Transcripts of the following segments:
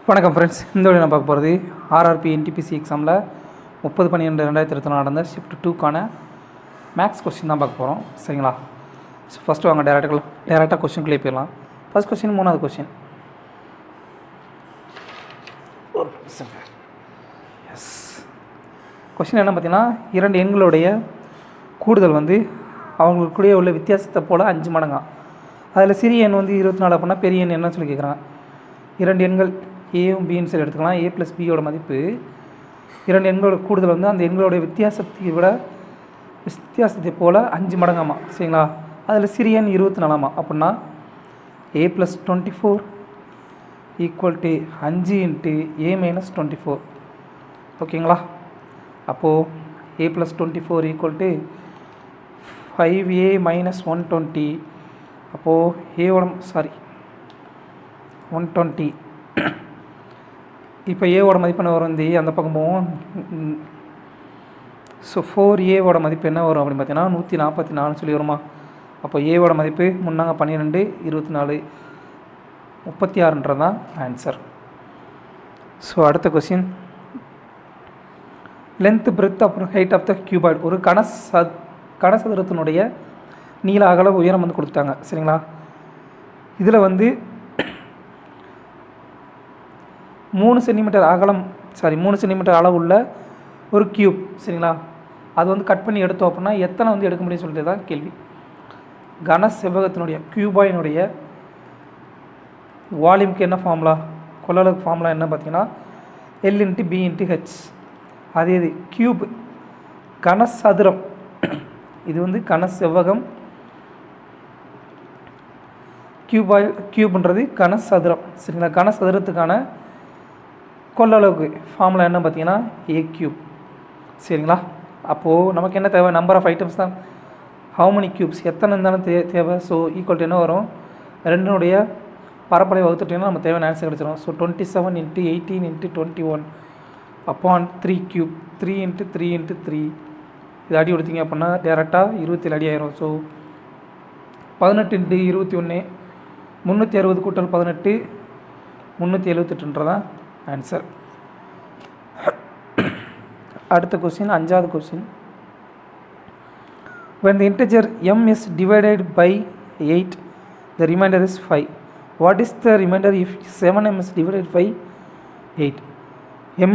வணக்கம் ஃப்ரெண்ட்ஸ். இந்த வீடியோ நான் பார்க்க போகிறது ஆர்ஆர்பி என்டிபிசி எக்ஸாமில் 30/12/2024 நடந்த ஷிஃப்ட் 2க்கான மேக்ஸ் கொஸ்டின் தான் பார்க்க போகிறோம். சரிங்களா? ஃபஸ்ட்டு வாங்க டேரெக்டாக கொஸ்டின்குள்ளே போயிடலாம். ஃபஸ்ட் கொஸ்டின் 3வது கொஸ்டின். எஸ், கொஸ்டின் என்ன பார்த்தீங்கன்னா, 2 எண்களுடைய கூடுதல் அவங்களுக்குள்ளே உள்ள வித்தியாசத்தை போல் 5 மடங்கா. அதில் சிறிய எண் 24 அப்படின்னா பெரிய எண் என்னன்னு சொல்லி கேட்குறாங்க. 2 எண்கள் ஏவும் பின்னு சொல்லி எடுத்துக்கலாம். ஏ ப்ளஸ் பியோட மதிப்பு 2 எண்களோட கூடுதல் அந்த எண்களுடைய வித்தியாசத்தை போல் 5 மடங்காமா. சரிங்களா? அதில் சிறிய எண் 24 அப்படின்னா A plus 24 equal to 5 into A minus 24. ஓகேங்களா? அப்போது A plus 24 equal to 5a minus 120. அப்போது ஏவோட 120. இப்போ ஏவோட மதிப்பு என்ன வரும்? அந்த பக்கம் போவோம். ஸோ 4a மதிப்பு என்ன வரும் அப்படின்னு பார்த்தீங்கன்னா 144 சொல்லி வருமா. அப்போ ஏவோட மதிப்பு முன்னாங்க 12, 24, 36 தான் ஆன்சர். ஸோ அடுத்த கொஸ்டின், லென்த் பிரெத் அப்புறம் ஹைட் ஆஃப் த கியூபாய்டு. ஒரு கனசதுரத்தினுடைய நீள அகல உயரம் கொடுத்தாங்க. சரிங்களா? இதில் 3 சென்டிமீட்டர் அகலம் 3 சென்டிமீட்டர் அளவுள்ள ஒரு கியூப். சரிங்களா? அது கட் பண்ணி எடுத்தோம் அப்படின்னா எத்தனை எடுக்க முடியும்னு சொல்லிட்டு தான் கேள்வி. கன செவ்வகத்தினுடைய கியூபாயினுடைய வால்யூம்க்கு என்ன ஃபார்முலா, கொள்ளளவுக்கு ஃபார்முலா என்ன பார்த்தீங்கன்னா L into B into H. அதே இது கியூப் கனசதுரம். இது கன செவ்வகம். கியூப்ன்றது கனசதுரம். சரிங்களா? கனசதுரத்துக்கான கொள்ளளவுக்கு ஃபார்முலா என்ன பார்த்தீங்கன்னா ஏ கியூப். சரிங்களா? அப்போது நமக்கு என்ன தேவை? நம்பர் ஆஃப் ஐட்டம்ஸ் தான். ஹவு மெனி கியூப்ஸ், எத்தனை இருந்தாலும் தேவை. ஸோ ஈக்குவல் டு என்ன வரும்? 2னுடைய பரப்பளவை வகுத்துட்டீங்கன்னா நம்ம தேவையான ஆன்சர் கிடச்சிடும். So 27 into 18 into 21 upon 3 cube. 3 into 3 into 3 இது அடி கொடுத்தீங்க அப்படின்னா டேரெக்டாக 27 அடி ஆயிரும். ஸோ 18 இன்ட்டு 21 360 கூட்டல் 18 378தான் ஆன்சர். அடுத்த கொஸ்டின் 5வது question. when the integer m is divided by 8 the remainder is 5. what is the remainder if 7m is divided by 8?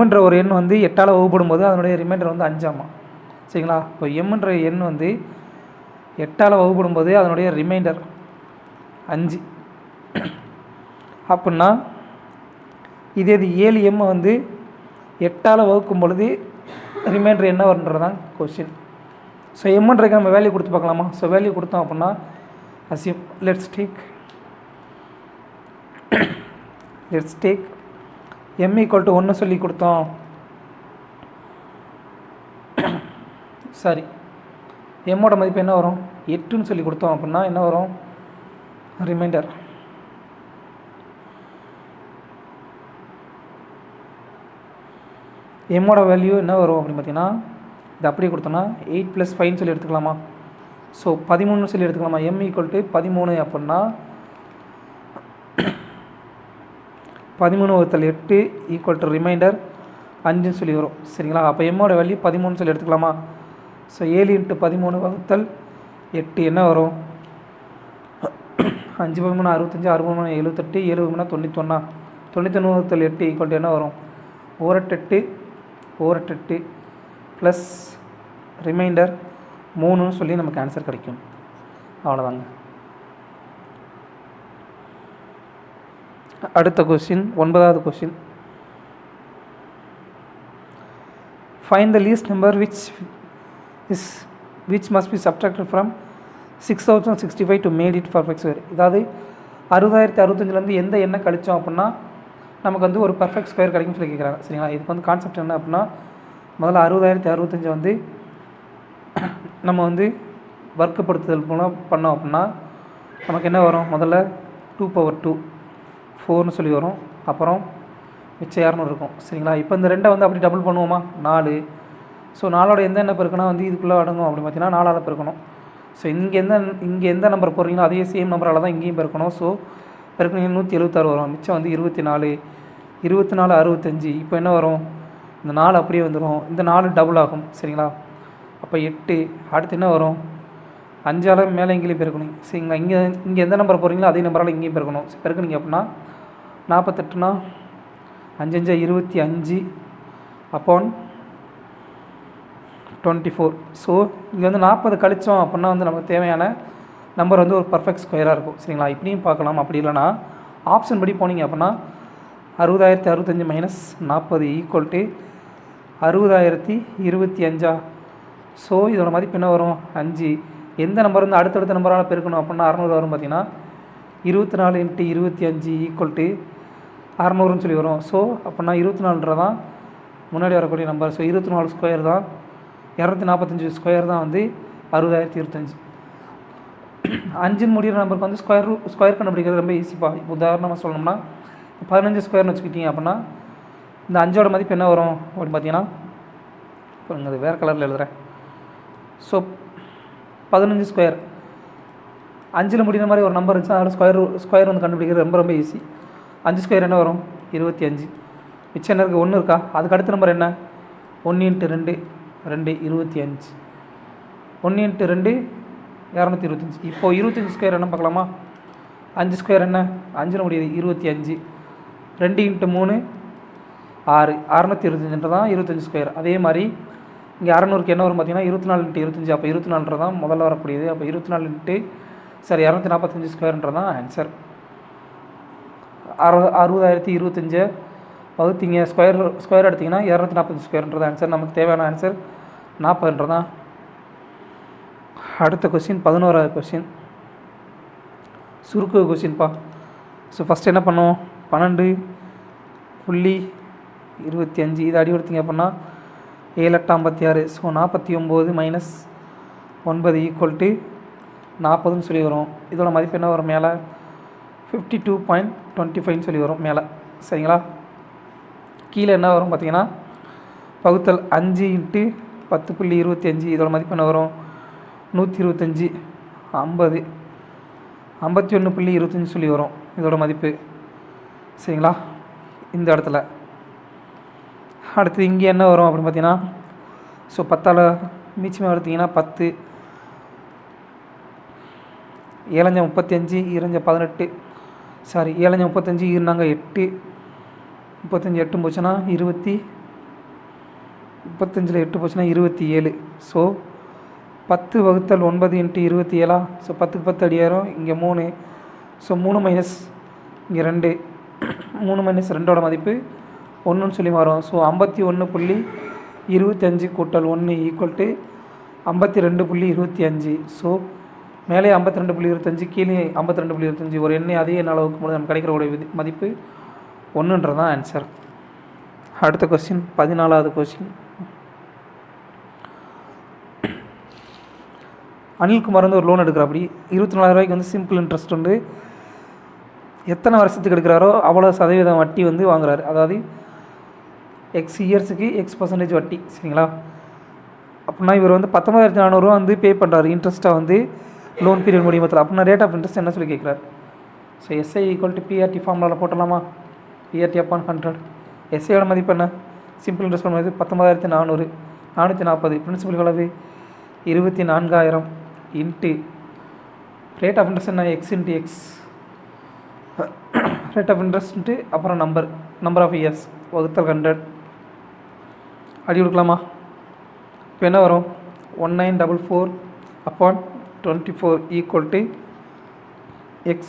mன்ற ஒரு எண் 8ஆல் வகுப்படும் போது அதனுடைய ரிமைண்டர் 5 ஆமாம். சரிங்களா? இப்போ mன்ற எண் 8ஆல் வகுப்படும் போது அதனுடைய ரிமைண்டர் 5 அப்படின்னா இதே இது 7m 8ஆல் வகுக்கும் பொழுது ரிமைண்டர் என்ன வருன்றது தான் கொஸ்டின். ஸோ எம்ன்றதுக்கு நம்ம வேல்யூ கொடுத்து பார்க்கலாமா? ஸோ வேல்யூ கொடுத்தோம் அப்படின்னா assume let's take m equal to 1 சொல்லி கொடுத்தோம். சாரி, எம்மோட மதிப்பு என்ன வரும்? 8ன்னு சொல்லி கொடுத்தோம் அப்படின்னா என்ன வரும்? ரிமைண்டர் எம்மோட வேல்யூ என்ன வரும் அப்படின்னு பார்த்தீங்கன்னா இது அப்படியே கொடுத்தோன்னா 8 + 5 சொல்லி எடுத்துக்கலாமா? ஸோ 13 சொல்லி எடுத்துக்கலாமா? m ஈக்குவல் டு 13 அப்படின்னா 13/8 ஈக்குவல் டு ரிமைண்டர் 5ன்னு சொல்லி வரும். சரிங்களா? அப்போ எம்மோட வேல்யூ 13 சொல்லி எடுத்துக்கலாமா? ஸோ 7 × 13/8 என்ன வரும்? 5 × 13 65, 6 × 3 78, 7 × 91. 91/8 ஈக்குவல் டு என்ன வரும்? 4/8 ப்ளஸ் ரிமைண்டர் 3ன்னு சொல்லி நமக்கு ஆன்சர் கிடைக்கும். அவ்வளோதாங்க. அடுத்த கொஸ்டின் 9வது question. Find the least number which must be subtracted from 6065 to made it perfect square. இதாவது 60,065 எந்த எண்ணை கழித்தோம் அப்படின்னா நமக்கு ஒரு பர்ஃபெக்ட் ஸ்கொயர் கிடைக்கும்னு சொல்லி கேட்குறாங்க. சரிங்களா? இதுக்கு கான்செப்ட் என்ன அப்படின்னா முதல்ல 60,065 நம்ம வர்க்கப்படுத்துதல் மூலம் பண்ணோம் அப்படின்னா நமக்கு என்ன வரும்? முதல்ல 2/2 4ன்னு சொல்லி வரும். அப்புறம் மிச்சம் 200 இருக்கும். சரிங்களா? இப்போ இந்த 2 அப்படி டபுள் பண்ணுவோமா? 4. ஸோ 4ஓட எந்த எண்ணை பெருக்கணும் இதுக்குள்ளே அடங்கும் அப்படின்னு பார்த்தீங்கன்னா 4ஆல் பெருக்கணும். ஸோ இங்கே எந்த நம்பர் போடுறீங்களோ அதே சேம் நம்பரால் தான் இங்கேயும் பெருக்கணும். ஸோ பெருக்கணும் 176 வரும். மிச்சம் 24. 24 65. இப்போ என்ன வரும், இந்த 4 அப்படியே வந்துடும், இந்த 4 டபுள் ஆகும் சரிங்களா. அப்போ 8. அடுத்து என்ன வரும், 5ஆல் மேலே எங்கேயும் பெருக்கணும் சரிங்களா. இங்கே எந்த நம்பர் போகிறீங்களோ அதே நம்பரால் இங்கேயும் பெருக்கணும். பெருக்குனிங்க அப்படின்னா 48னா 5 5 25 upon 24. ஸோ இங்கே வந்து 40 கழிச்சோம் அப்படின்னா வந்து நமக்கு தேவையான நம்பர் வந்து ஒரு பர்ஃபெக்ட் ஸ்கொயராக இருக்கும் சரிங்களா. இப்படியும் பார்க்கலாம். அப்படி இல்லைனா ஆப்ஷன் படி போனீங்க அப்படின்னா 60,065 மைனஸ் 40 ஈக்குவல் டு 60,025. ஸோ இதோட மதிப்பு என்ன வரும், 5. எந்த நம்பர் வந்து அடுத்தடுத்த நம்பரால் பெருக்கணும் அப்படின்னா 600 வரும். பார்த்தீங்கன்னா 24 × 25 ஈக்குவல் டு 600ன்னு சொல்லி வரும். ஸோ அப்படின்னா 24 முன்னாடி வரக்கூடிய நம்பர். ஸோ 24 ஸ்கொயர் தான் 245 ஸ்கொயர் தான் வந்து 60,025. 5ன்னு முடிகிற நம்பருக்கு வந்து ஸ்கொயர் கண்டுபிடிக்கிறது ரொம்ப ஈஸிப்பா. இப்போ உதாரணமாக சொல்லணும்னா 15 ஸ்கொயர்னு வச்சுக்கிட்டீங்க அப்படின்னா இந்த 5ஓட மதிப்பு என்ன வரும் அப்படின்னு பார்த்தீங்கன்னா, இப்போ அது வேறு கலரில் எழுதுகிறேன். ஸோ 15 ஸ்கொயர் 5ல் முடிகிற மாதிரி ஒரு நம்பர் இருந்துச்சுன்னா அதோட ஸ்கொயர் வந்து கண்டுபிடிக்கிறது ரொம்ப ரொம்ப ஈஸி. 5 ஸ்கொயர் என்ன வரும், 25. மிச்சம் என்ன இருக்குது, 1 இருக்கா. அதுக்கு அடுத்த நம்பர் என்ன, 1 × 2 2 25. 1 × 2 225. இப்போது 25 ஸ்கொயர் என்ன பார்க்கலாமா. 5 ஸ்கொயர் என்ன, 5ல் முடியுது 25. 2 × 3 6 625 தான் 25 ஸ்கொயர். அதே மாதிரி இங்கே 600க்கு என்ன வரும் பார்த்தீங்கன்னா 24 × 25. அப்போ 24 தான் முதல்ல வரக்கூடியது. அப்போ 24 245 ஸ்கொயர்ன்றது தான் ஆன்சர். 60,025 வகுத்தீங்க ஸ்கொயர் எடுத்திங்கன்னா 245 ஸ்கொயர்ன்றது ஆன்சர். நமக்கு தேவையான ஆன்சர் 40 தான். அடுத்த கொஸ்டின் 11வது கொஸ்டின் சுருக்கு கொஸ்டின்ப்பா. ஸோ ஃபஸ்ட்டு என்ன பண்ணுவோம், 12.25 இது அடி கொடுத்தீங்க அப்படின்னா 7 8 56. ஸோ 49 மைனஸ் 9 ஈக்குவல் டு 40ன்னு சொல்லி வரும். இதோட மதிப்பு என்ன வரும், மேலே 52.25 சொல்லி வரும் மேலே சரிங்களா. கீழே என்ன வரும் பார்த்தீங்கன்னா பகுத்தல் 5 × 10.25. இதோட மதிப்பு என்ன வரும், 125 50 51.25 சொல்லி வரும் இதோட மதிப்பு சரிங்களா. இந்த இடத்துல அடுத்து இங்கே என்ன வரும் அப்படின்னு பார்த்தீங்கன்னா, ஸோ 10ஆல் மீச்சமாக எடுத்திங்கன்னா 10 7 35 2 18 சாரி 7 35 இருந்தாங்க 8 35 8 போச்சுன்னா 20 35ல் 8 போச்சுன்னா 27. ஸோ 10 ÷ 9 × 27. ஸோ 10க்கு 10 அடியாயிரும். இங்கே 3. ஸோ 3 மைனஸ் இங்கே 2 3 மைனஸ் 2ஓட மதிப்பு 1ன்னு சொல்லி மாறும். ஸோ 51.25 கூட்டல் 1 ஈக்குவல் டு 52.25. ஸோ மேலே 52.25 கீழே 52.25 ஒரு எண்ணெய் அதே எண்ணால் வகுக்கும்போது நமக்கு கிடைக்கிற மதிப்பு 1ன்றது தான் ஆன்சர். அடுத்த கொஸ்டின் 14வது கொஸ்டின். அனில்குமார் வந்து ஒரு லோன் எடுக்கிறாப்படி 24,000 ரூபாய்க்கு வந்து சிம்பிள் இன்ட்ரெஸ்ட் உண்டு. எத்தனை வருஷத்துக்கு எடுக்கிறாரோ அவ்வளோ சதவீதம் வட்டி வந்து வாங்குறாரு. அதாவது எக்ஸ் இயர்ஸுக்கு X% வட்டி சரிங்களா. அப்படின்னா இவர் வந்து 19,400 வந்து பே பண்ணுறாரு இன்ட்ரெஸ்ட்டாக வந்து லோன் பீரியட் முடியுமத்தில். அப்படின்னா ரேட் ஆஃப் இன்ட்ரெஸ்ட் என்ன சொல்லி கேட்குறாரு. So SI equal to PRT ஃபார்முலாவில் போட்டலாமா. PRT upon 100. SIயோட மதிப்பு என்ன, சிம்பிள் இன்ட்ரெஸ்ட் மதிப்பு 19,400 440. பிரின்சிபல் அளவு 24,000 இன்ட்டு ரேட் ஆஃப் இன்ட்ரெஸ்ட் என்ன, X × X rate of interest அப்புறம் நம்பர் ஆஃப் இயர்ஸ் வகுத்தல் 100 அடி கொடுக்கலாமா. இப்போ என்ன வரும், 1944 upon 24 ஈக்குவல் டு X².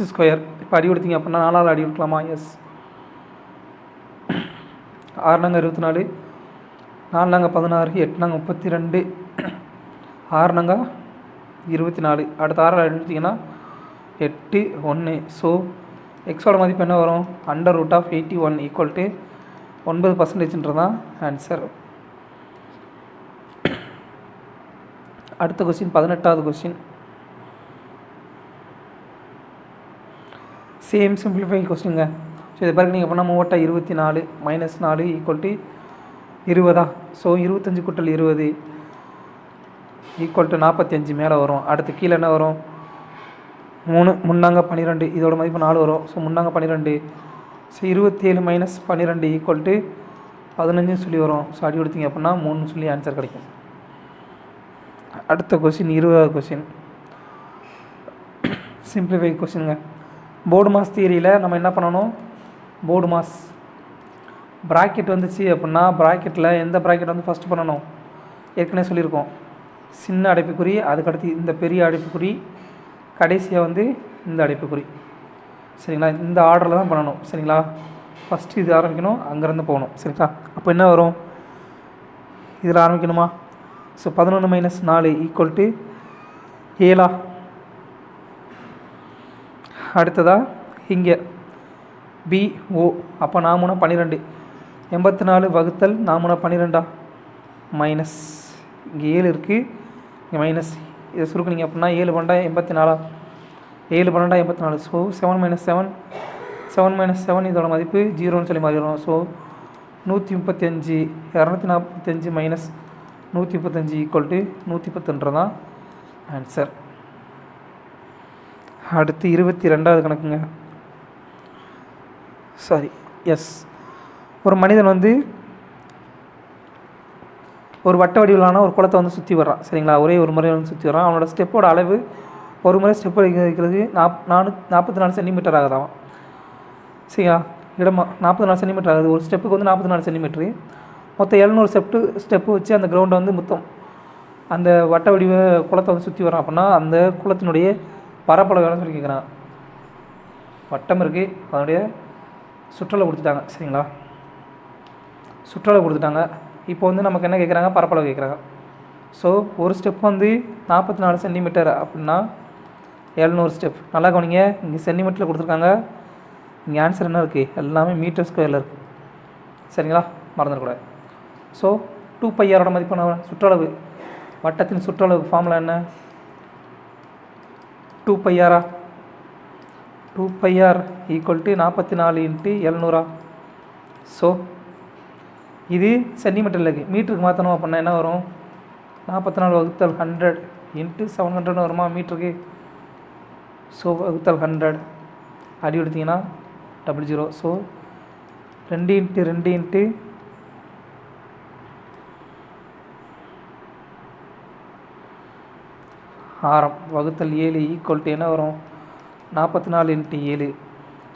இப்போ அடி கொடுத்தீங்க அப்படின்னா 4ஆல் அடி கொடுக்கலாமா. எஸ் 6 நாங்கள் 24 4 நாங்கள் 16 8 நாங்கள் 32 6 நாங்கள் 24. அடுத்த 6ஆல் அடி கொடுத்தீங்கன்னா 8 1. ஸோ எக்ஸோட மதிப்பு என்ன வரும், √81 ஈக்குவல் டு 9% தான் ஆன்சர். அடுத்த கொஸ்டின் 18வது கொஸ்டின். சேம் சிம்பிளிஃபை கொஸ்டின்ங்க. ஸோ இதை பாருங்க நீங்கள் பண்ணால் 24 மைனஸ் 4 ஈக்குவல் டு 20. ஸோ 25 கூட்டல் 20 ஈக்குவல் டு 45 மேலே வரும். அடுத்து கீழே என்ன வரும், 3 3 12. இதோட மதிப்பு 4 வரும். So 3 12. So 27 minus 12 equal to 15 சொல்லி வரும். ஸோ அடி கொடுத்தீங்க அப்படின்னா 3 சொல்லி ஆன்சர் கிடைக்கும். அடுத்த கொஸ்டின் 20வது கொஸ்டின் சிம்பிளிஃபை கொஸ்டினுங்க. போர்டு மாஸ் தியரியில் நம்ம என்ன பண்ணணும், போர்டு மாஸ் ப்ராக்கெட் வந்துச்சு அப்படின்னா ப்ராக்கெட்டில் எந்த ப்ராக்கெட் வந்து ஃபஸ்ட் பண்ணணும் ஏற்கனவே சொல்லியிருக்கோம். சின்ன அடைப்புக்குறி, அதுக்கடுத்து இந்த பெரிய அடைப்புக்குறி, கடைசியாக வந்து இந்த அடைப்புக்குறி. சரிங்களா, இந்த ஆர்டரில் தான் பண்ணணும். சரிங்களா, ஃபஸ்ட்டு இது ஆரம்பிக்கணும், அங்கேருந்து போகணும். சரிங்களா, அப்போ என்ன வரும், இதில் ஆரம்பிக்கணுமா? So 11 minus 4 equal to 7. அடுத்ததாக இங்கே BO, அப்போ 4 12, 84 வகுத்தல் 4 12 மைனஸ் இங்கே 7 இருக்குது, இங்கே மைனஸ். இதை சுருக்குனிங்க அப்படின்னா 7 12 84, 7 12 84. ஸோ 7 மைனஸ் 7, 7 மைனஸ் 7 இதோட மதிப்பு 0ன்னு சொல்லி மாறிடும். ஸோ 135, 245 மைனஸ் 135 ஈக்குவல் டு 110 தான் ஆன்சர். அடுத்து 22வது கணக்குங்க. Sorry, S. ஒரு மனிதன் வந்து ஒரு வட்ட வடிவிலான ஒரு குளத்தை வந்து சுற்றி வர்றான். சரிங்களா, ஒரே ஒரு முறை வந்து சுற்றி வர்றான். அவனோட ஸ்டெப்போட அளவு ஒரு முறை ஸ்டெப் வைக்கிறது 44 சென்டிமீட்டர் ஆகுதாம். சரிங்களா, இடமா 44 சென்டிமீட்டர் ஆகுது. ஒரு ஸ்டெப்புக்கு வந்து 44 சென்டிமீட்ரு. மொத்தம் 700 ஸ்டெப்பு வச்சு அந்த கிரவுண்டை வந்து மொத்தம் அந்த வட்ட வடிவ குளத்தை வந்து சுற்றி வரான் அப்படின்னா அந்த குளத்தினுடைய பரப்பளவு எவ்வளோன்னு சொல்லி கேட்குறான். வட்டம் இருக்குது, அதனுடைய சுற்றளவு கொடுத்துட்டாங்க. சரிங்களா, சுற்றளவு கொடுத்துட்டாங்க. இப்போ வந்து நமக்கு என்ன கேட்குறாங்க, பரப்பளவு கேட்குறாங்க. ஸோ ஒரு ஸ்டெப் வந்து 44 சென்டிமீட்டர் அப்படின்னா 700 ஸ்டெப். நல்லா கவனிங்க, இங்கே சென்டிமீட்டரில் கொடுத்துருக்காங்க, இங்கே ஆன்சர் என்ன இருக்குது, எல்லாமே மீட்டர் ஸ்கொயரில் இருக்குது. சரிங்களா, மறந்துடக்கூடாது. ஸோ 2πr மதிப்பான சுற்றளவு, வட்டத்தின் சுற்றளவு ஃபார்முலா என்ன, 2πr. 2πr equal to 44 × 700. So இது சென்டிமீட்டரில் இருக்குது, மீட்டருக்கு மாற்றணும் அப்படின்னா என்ன வரும், 44 வகுத்தல் 100 × 700 வருமா மீட்டருக்கு. ஸோ வகுத்தல் 100 அடி எடுத்திங்கன்னா 00. ஸோ 2 × 2 × ஆரம் வகுத்தல் 7 ஈக்குவல் டு என்ன வரும், 44 × 7.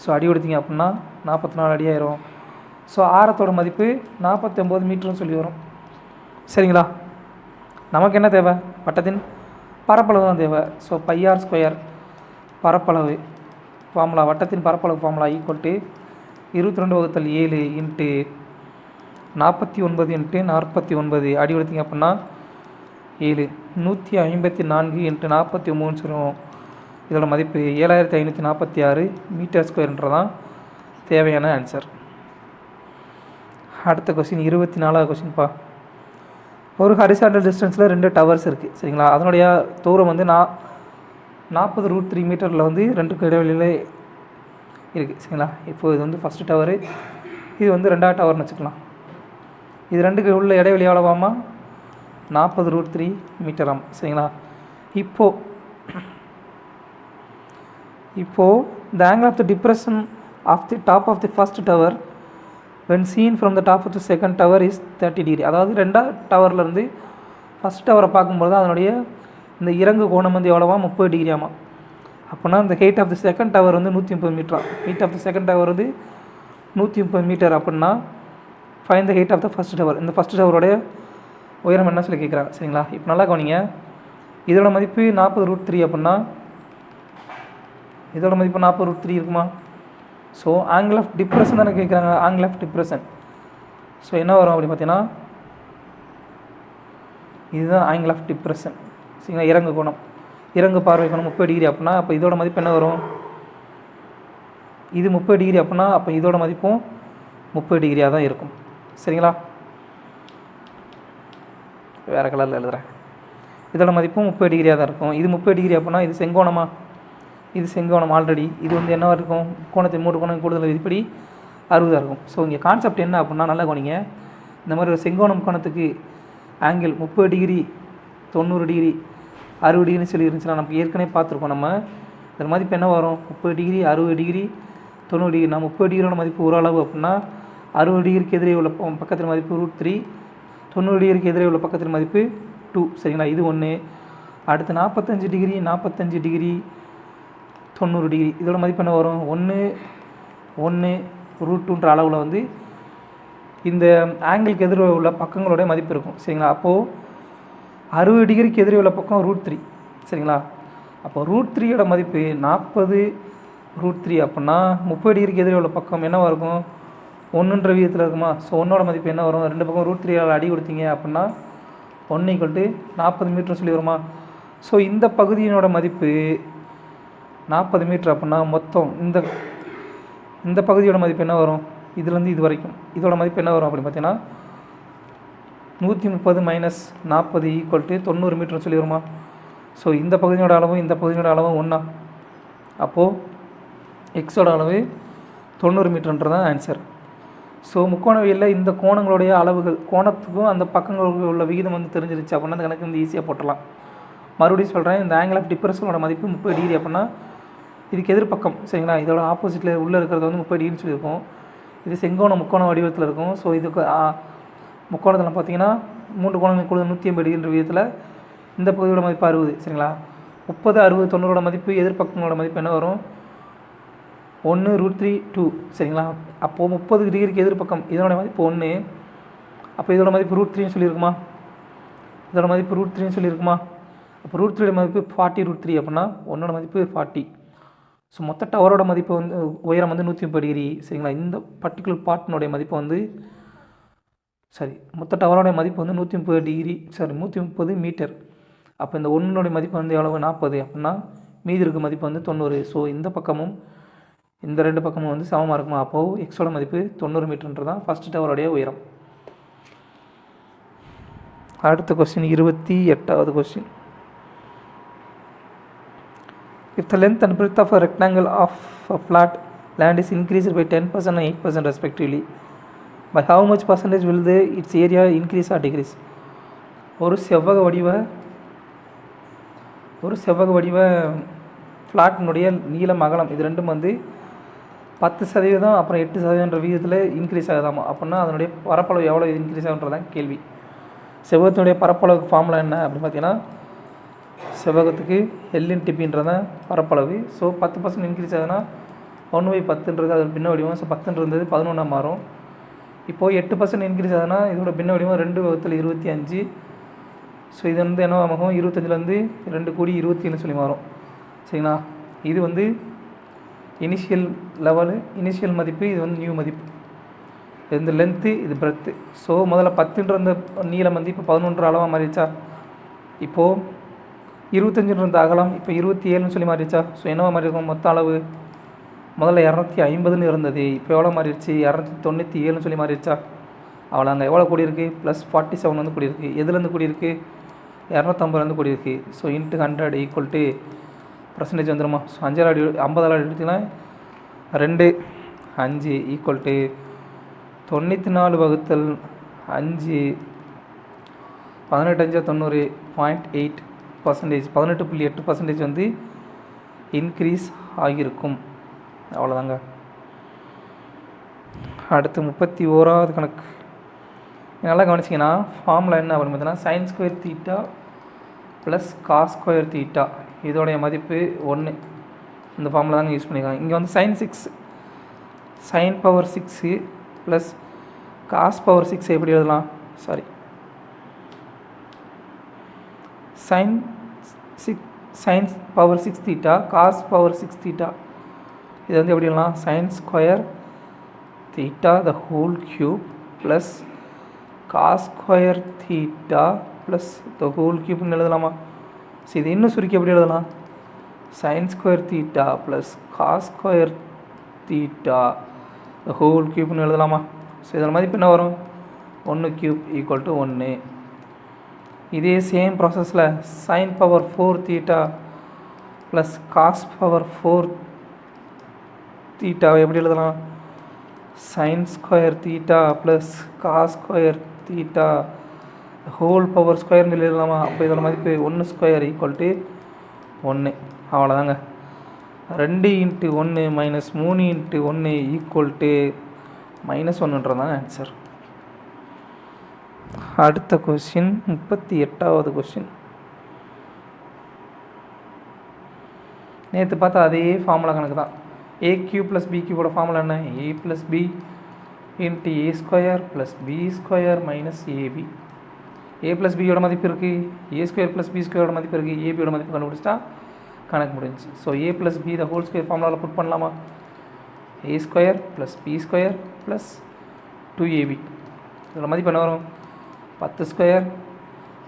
ஸோ அடி கொடுத்தீங்க அப்படின்னா 44 அடி ஆயிரும். ஸோ ஆரத்தோட மதிப்பு 49 மீட்டர்னு சொல்லி வரும். சரிங்களா, நமக்கு என்ன தேவை, வட்டத்தின் பரப்பளவு தான் தேவை. ஸோ πr² பரப்பளவு ஃபார்முலா, வட்டத்தின் பரப்பளவு ஃபார்முலா ஈக்குவல் டு 22 வகுத்தல் 7 × 49 × 49. அடி கொடுத்தீங்க அப்படின்னா 7, 154 × 43 சொல்லுவோம். இதோட மதிப்பு 7546 மீட்டர் ஸ்கொயர்ன்றதான் தேவையான ஆன்சர். அடுத்த கொஸ்டின் 24வது கொஸ்டின்ப்பா. ஒரு ஹரிசாண்டல் டிஸ்டன்ஸில் 2 டவர்ஸ் இருக்குது. சரிங்களா, அதனுடைய தூரம் வந்து 40√3 மீட்டரில் வந்து 2க்கு இடைவெளியில் இருக்குது. சரிங்களா, இப்போது இது வந்து ஃபஸ்ட்டு டவரு, இது வந்து 2வது டவர்னு வச்சுக்கலாம். இது 2க்கு உள்ள இடைவெளி எவ்வளோவாமா, 40√3 மீட்டராம். சரிங்களா, இப்போது the angle of the depression of the top of the first tower when seen from the top of the second tower is 30 degree. அதாவது 2வது டவர்லேருந்து ஃபஸ்ட் டவரை பார்க்கும்போது அதனுடைய இந்த இறங்கு கோணம் வந்து எவ்வளோவா, 30 டிகிரி ஆமாம். அப்போனா இந்த height of the second tower வந்து 130 மீட்டரா. Height of the second tower வந்து 130 மீட்டர் அப்படின்னா find the height of the first tower. இந்த ஃபஸ்ட் டவரோடைய உயரம் என்ன சொல்லி கேட்குறாங்க. சரிங்களா, இப்போ நல்லா கவனிங்க, இதோட மதிப்பு 40√3 அப்படின்னா இதோட மதிப்பு 40√3 இருக்குமா. ஸோ ஆங்கிள் ஆஃப் டிப்ரெஷன் தானே கேட்குறாங்க, ஆங்கிள் ஆஃப் டிப்ரெஷன். ஸோ என்ன வரும் அப்படின்னு பார்த்தீங்கன்னா இதுதான் ஆங்கிள் ஆஃப் டிப்ரெஷன். சரிங்களா, இறங்கு கோணம், இறங்கு பார்வை கோணம் 30 டிகிரி அப்படின்னா அப்போ இதோட மதிப்பு என்ன வரும், இது 30 டிகிரி அப்படின்னா அப்போ இதோட மதிப்பும் 30 டிகிரியாக தான் இருக்கும். சரிங்களா, வேறு கலரில் எழுதுகிறேன். இதோட மதிப்பும் 30 டிகிரியாக தான் இருக்கும். இது 30 டிகிரி அப்படின்னா இது செங்கோணமா, இது செங்கோணம் ஆல்ரெடி. இது வந்து என்னவாக இருக்கும், கோணத்தின் 3 கோணம் கூடுதல் விதிப்படி 60 இருக்கும். ஸோ இங்கே கான்செப்ட் என்ன அப்படின்னா நல்லா கவனிங்க, இந்த மாதிரி ஒரு செங்கோணம் கோணத்துக்கு ஆங்கிள் 30 டிகிரி 90 டிகிரி 60 டிகிரின்னு சொல்லி இருந்துச்சுன்னா நமக்கு ஏற்கனவே பார்த்துருக்கோம். நம்ம இதில் மதிப்பு என்ன வரும், 30 டிகிரி 60 டிகிரி 90 டிகிரி. நான் 30 டிகிரியோட மதிப்பு ஒரு அளவு அப்படின்னா 60 டிகிரிக்கு எதிரே உள்ள பக்கத்தின் மதிப்பு √3, 90 டிகிரிக்கு எதிரே உள்ள பக்கத்தின் மதிப்பு 2. சரிங்களா, இது ஒன்று. அடுத்து 45 டிகிரி 45 டிகிரி 90 டிகிரி இதோட மதிப்பு என்ன வரும்? 1 √2ன்ற அளவில் வந்து இந்த ஆங்கிளுக்கு எதிரே உள்ள பக்கங்களோட மதிப்பு இருக்கும். சரிங்களா, அப்போது 60 டிகிரிக்கு எதிரே உள்ள பக்கம் √3. சரிங்களா, அப்போ √3யோட மதிப்பு 40 √3 அப்படின்னா 30 டிகிரிக்கு எதிரே உள்ள பக்கம் என்னவாக இருக்கும்? 1ன்ற விகிதத்தில் இருக்குமா? ஸோ 1ஓட மதிப்பு என்ன வரும்? ரெண்டு பக்கம் √3ஆல் அடி கொடுத்தீங்க அப்படின்னா 1 = 40 மீட்டர் சொல்லி வருமா? ஸோ இந்த பகுதியினோட மதிப்பு 40 மீட்டர் அப்படின்னா மொத்தம் இந்த பகுதியோட மதிப்பு என்ன வரும்? இதுலேருந்து இது வரைக்கும் இதோட மதிப்பு என்ன வரும் அப்படின்னு பார்த்தீங்கன்னா 130 - 40 = 90 மீட்டர் சொல்லி வருமா? ஸோ இந்த பகுதியோட அளவும் இந்த பகுதியோட அளவும் ஒன்றா, அப்போது எக்ஸோட அளவு 90 மீட்டர்ன்றது தான் ஆன்சர். ஸோ முக்கோணவியலில் இந்த கோணங்களுடைய அளவுகள் கோணத்துக்கும் அந்த பக்கங்களுக்கு உள்ள விகிதம் வந்து தெரிஞ்சிருச்சு அப்படின்னா அந்த கணக்கு வந்து ஈஸியாக போட்டலாம். மறுபடியும் சொல்கிறேன், இந்த ஆங்கிள் ஆஃப் டிப்ரெஷனோட மதிப்பு 30 டிகிரி அப்படின்னா இதுக்கு எதிர்பக்கம். சரிங்களா, இதோட ஆப்போசிட்டில் உள்ளே இருக்கிறது வந்து 30 டிகிரின்னு சொல்லியிருக்கோம். இது முக்கோண வடிவத்தில் இருக்கும். ஸோ இதுக்கு முக்கோணத்தில் பார்த்தீங்கன்னா 3 கோணங்கள் கூட 180 டிகிரின்ற விதத்தில் இந்த பகுதியோட மதிப்பு 60. சரிங்களா, 30, 60, 90ஓட மதிப்பு எதிர்பக்கங்களோட மதிப்பு என்ன வரும்? 1 √3 2. சரிங்களா, அப்போது 30 டிகிரிக்கு எதிர்பக்கம் இதனோட மதிப்பு 1. அப்போ இதோட மதிப்பு √3ன்னு சொல்லியிருக்குமா? இதோட மதிப்பு √3ன்னு சொல்லியிருக்குமா? அப்போ √3 மதிப்பு 40 √3 அப்படின்னா 1ஓட மதிப்பு 40. ஸோ மொத்த டவரோட மதிப்பு வந்து உயரம் வந்து 130 டிகிரி. சரிங்களா, இந்த பர்டிகுலர் பார்ட்டினுடைய மதிப்பு வந்து மொத்த டவரோடைய மதிப்பு வந்து 130 டிகிரி 130 மீட்டர். அப்போ இந்த 1னுடைய மதிப்பு வந்து எவ்வளவு? 40 அப்படின்னா மீதி இருக்க மதிப்பு வந்து 90. ஸோ இந்த பக்கமும் இந்த ரெண்டு பக்கமும் வந்து சமமாக இருக்குமா? அப்போது எக்ஸோட மதிப்பு 90 மீட்டர்ன்றது தான் ஃபஸ்ட் டவருடைய உயரம். அடுத்த கொஸ்டின் 28வது question. If the length and breadth of a rectangle of a flat land is increased by 10% and 8% respectively, by how much percentage will its area increase or decrease? ஒரு செவ்வக வடிவ ஃப்ளாட்டினுடைய நீளம் அகலம் இது ரெண்டும் வந்து 10% அப்புறம் 8% விகிதத்தில் இன்க்ரீஸ் ஆகுதாமா. அப்படின்னா அதனுடைய பரப்பளவு எவ்வளோ இன்க்ரீஸ் ஆகுன்றதான் கேள்வி. செவ்வகத்தினுடைய பரப்பளவுக்கு ஃபார்முலா என்ன அப்படின்னு பார்த்தீங்கன்னா செவ்வகத்துக்கு L/Tpன்றதான் பரப்பளவு. ஸோ 10% இன்க்ரீஸ் ஆகுதுன்னா 1/10ன்றது அது பின்ன வடிவம். ஸோ 10ன்றது 11 மாறும். இப்போது 8% இன்க்ரீஸ் ஆகுதுன்னா இதோட பின்ன வடிவம் 2/25. ஸோ இது வந்து என்ன ஆகும்? 25லேருந்து 2 கூடி 27 சொல்லி மாறும். சரிங்களா, இது வந்து இனிஷியல் லெவலு இனிஷியல் மதிப்பு, இது வந்து நியூ மதிப்பு. இது வந்து லென்த்து, இது பிரெத்து. ஸோ முதல்ல 10ன்ற இந்த நீளம் வந்து இப்போ 11 அளவாக மாறிடுச்சா? இப்போது 25ன்ற அகலம் இப்போ 27ன்னு சொல்லி மாறிடுச்சா? ஸோ என்னவா மாறி இருக்கும்? மொத்த அளவு முதல்ல 250ன்னு இருந்தது, இப்போ எவ்வளோ மாறிடுச்சு? 297ன்னு சொல்லி மாறிடுச்சா? அவ்வளோ அங்கே எவ்வளோ கூடியிருக்கு? +47 வந்து கூடியிருக்கு. எதுலேருந்து கூடியிருக்கு? 250லேருந்து கூடியிருக்கு. ஸோ × 100 % வந்துடுமா? ஸோ 50 எடுத்திங்கன்னா 2 5 94 / 5 18 5 90 0.8%, 18.8% வந்து இன்க்ரீஸ் ஆகியிருக்கும். அவ்வளோதாங்க. அடுத்து 31வது கணக்கு. நல்லா கவனிச்சிங்கன்னா ஃபார்முலா என்ன அப்படின்னு பார்த்தீங்கன்னா sin² + cos² இதோடைய மதிப்பு 1. இந்த ஃபார்முலா தாங்க யூஸ் பண்ணியிருக்காங்க. இங்கே வந்து sin power 6 + cos power 6 எப்படி எழுதலாம்? sin power 6 θ cos power 6 θ இது வந்து எப்படி எழுதலாம்? sin² θ the whole cube + cos² θ + the whole cube எழுதலாமா? ஸோ இது இன்னும் சுருக்கி எப்படி எழுதலாம்? sin² θ + cos² θ the whole cube எழுதலாமா? ஸோ இதோட மதிப்பு என்ன வரும்? 1³ = 1. இதே சேம் ப்ராசஸில் sin power 4 θ + cos power 4 θ எப்படி எழுதலாம்? sin² θ + cos² θ ஹோல் பவர் ஸ்கொயர்னு எழுதலாமா? அப்போ இதோட மதிப்பு 1² = 1. அவ்வளோதாங்க. 2 × 1 - 3 × 1 = -1ன்றது தான் ஆன்சர். அடுத்த கொஸ்டின் 38வது கொஸ்டின். நேற்று பார்த்தா அதே ஃபார்முலா கணக்கு தான். AQ + BQ ஃபார்முலா என்ன? A + B × A² + B² - AB. A + B யோட மதிப்பு இருக்குது, A² + B² மதிப்பு இருக்குது, AB யோட மதிப்பு கண்டுபிடிச்சிட்டா கணக்கு முடிஞ்சு. ஸோ A + B ² ஃபார்முலாவில் புட் பண்ணலாமா? A² + B² + 2AB. இதோட மதிப்பு என்ன வரும்? 10²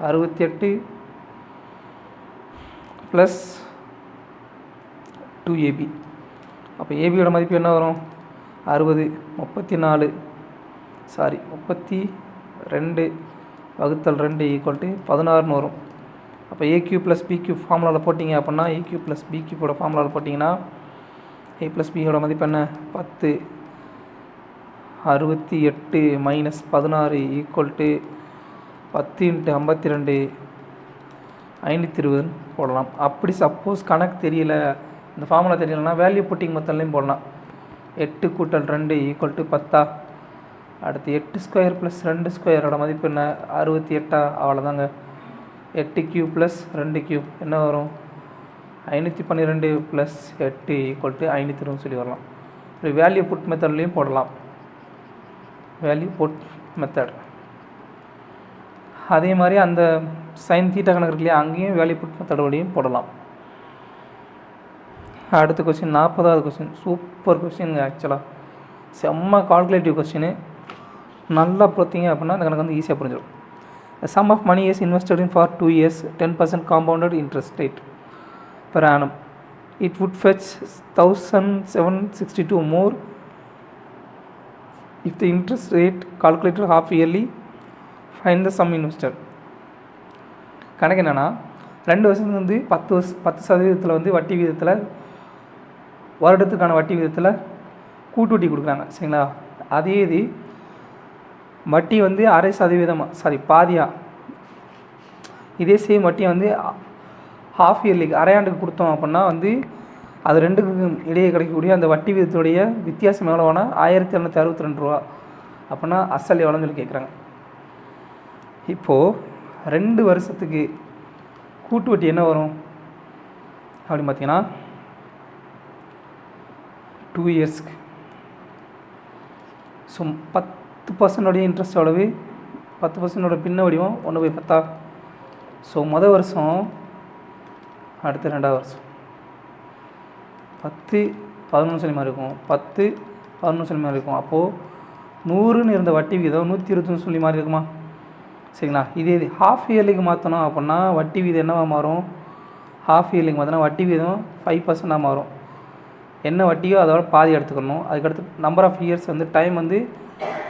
68 + 2AB. அப்போ ABயோட மதிப்பு என்ன வரும்? 60 32 / 2 = 16ன்னு வரும். அப்போ AQ + BQ ஃபார்முலாவில் போட்டிங்க அப்படின்னா, AQ + BQ ஃபார்முலாவில் போட்டிங்கன்னா A + B யோட மதிப்பு என்ன? 10 68 - 16 = 10 × 52 520 போடலாம். அப்படி சப்போஸ் கணக்கு தெரியல, இந்த ஃபார்முலா தெரியலன்னா வேல்யூ புட்டிங் மெத்தட்லையும் போடலாம். 8 × 2 = 10. அடுத்து 8² + 2² மதிப்பு என்ன? 68. அவ்வளோதாங்க. 8³ + 2³ என்ன வரும்? 512 + 8 = 520 சொல்லி வரலாம். இப்படி வேல்யூ புட் மெத்தட்லையும் போடலாம். Value put method. அதே மாதிரி அந்த sin θ கணக்கு இருக்கு இல்லையா, அங்கேயும் வேல்யூ புட் மெத்தடோடையும் போடலாம். அடுத்த கொஸ்டின் 40வது கொஸ்டின். சூப்பர் கொஸ்டின்ங்க. ஆக்சுவலாக செம்ம கால்குலேட்டிவ் கொஸ்டின். நல்லா பார்த்தீங்க அப்படின்னா அந்த கணக்கு வந்து ஈஸியாக புரிஞ்சிடும். Sum of money is invested in for 2 years 10% compounded interest rate per annum. It would fetch 1762 more if the interest rate calculated half yearly. Find the sum invested. கணக்கு என்னென்னா, 2 வருஷத்துக்கு வந்து 10% வந்து வட்டி விகிதத்தில், வருடத்துக்கான வட்டி விகிதத்தில் கூட்டு வட்டி கொடுக்குறாங்க. சரிங்களா? அதே இது வட்டி வந்து 0.5% பாதியாக, இதே சேம் வட்டியை வந்து ஹாஃப் இயர்லிக்கு அரையாண்டுக்கு கொடுத்தோம் அப்படின்னா வந்து அது ரெண்டுக்கும் இடையே கிடைக்கக்கூடிய அந்த வட்டி விகிதத்துடைய வித்தியாசம் எவ்வளோனா 1262 ரூபா. அப்படின்னா அசல் எவ்வளோன்னு சொல்லி கேட்குறாங்க. இப்போது 2 வருஷத்துக்கு கூட்டு வட்டி என்ன வரும் அப்படின்னு பார்த்தீங்கன்னா, 2 இயர்ஸ்க்கு ஸோ 10% இன்ட்ரெஸ்ட் எவ்வளவு? 10% பின்ன வடிவம் 1/10. ஸோ மொதல் வருஷம், அடுத்து 2வது வருஷம் 10 11 சொல்லி மாதிரி இருக்கும், 10 11 சொல்லி மாதிரி இருக்கும். அப்போது 100ன்னு இருந்த வட்டி விகிதம் 121 சொல்லி மாதிரி இருக்குமா? சரிங்களா? இதே இது ஹாஃப் இயர்லிக்கு மாற்றணும் அப்படின்னா வட்டி விகிதம் என்னவா மாறும்? ஹாஃப் இயர்லிக்கு மாற்றினா வட்டி விகிதம் 5% மாறும். என்ன வட்டியோ அதோட பாதி எடுத்துக்கணும். அதுக்கடுத்து நம்பர் ஆஃப் இயர்ஸ் வந்து டைம் வந்து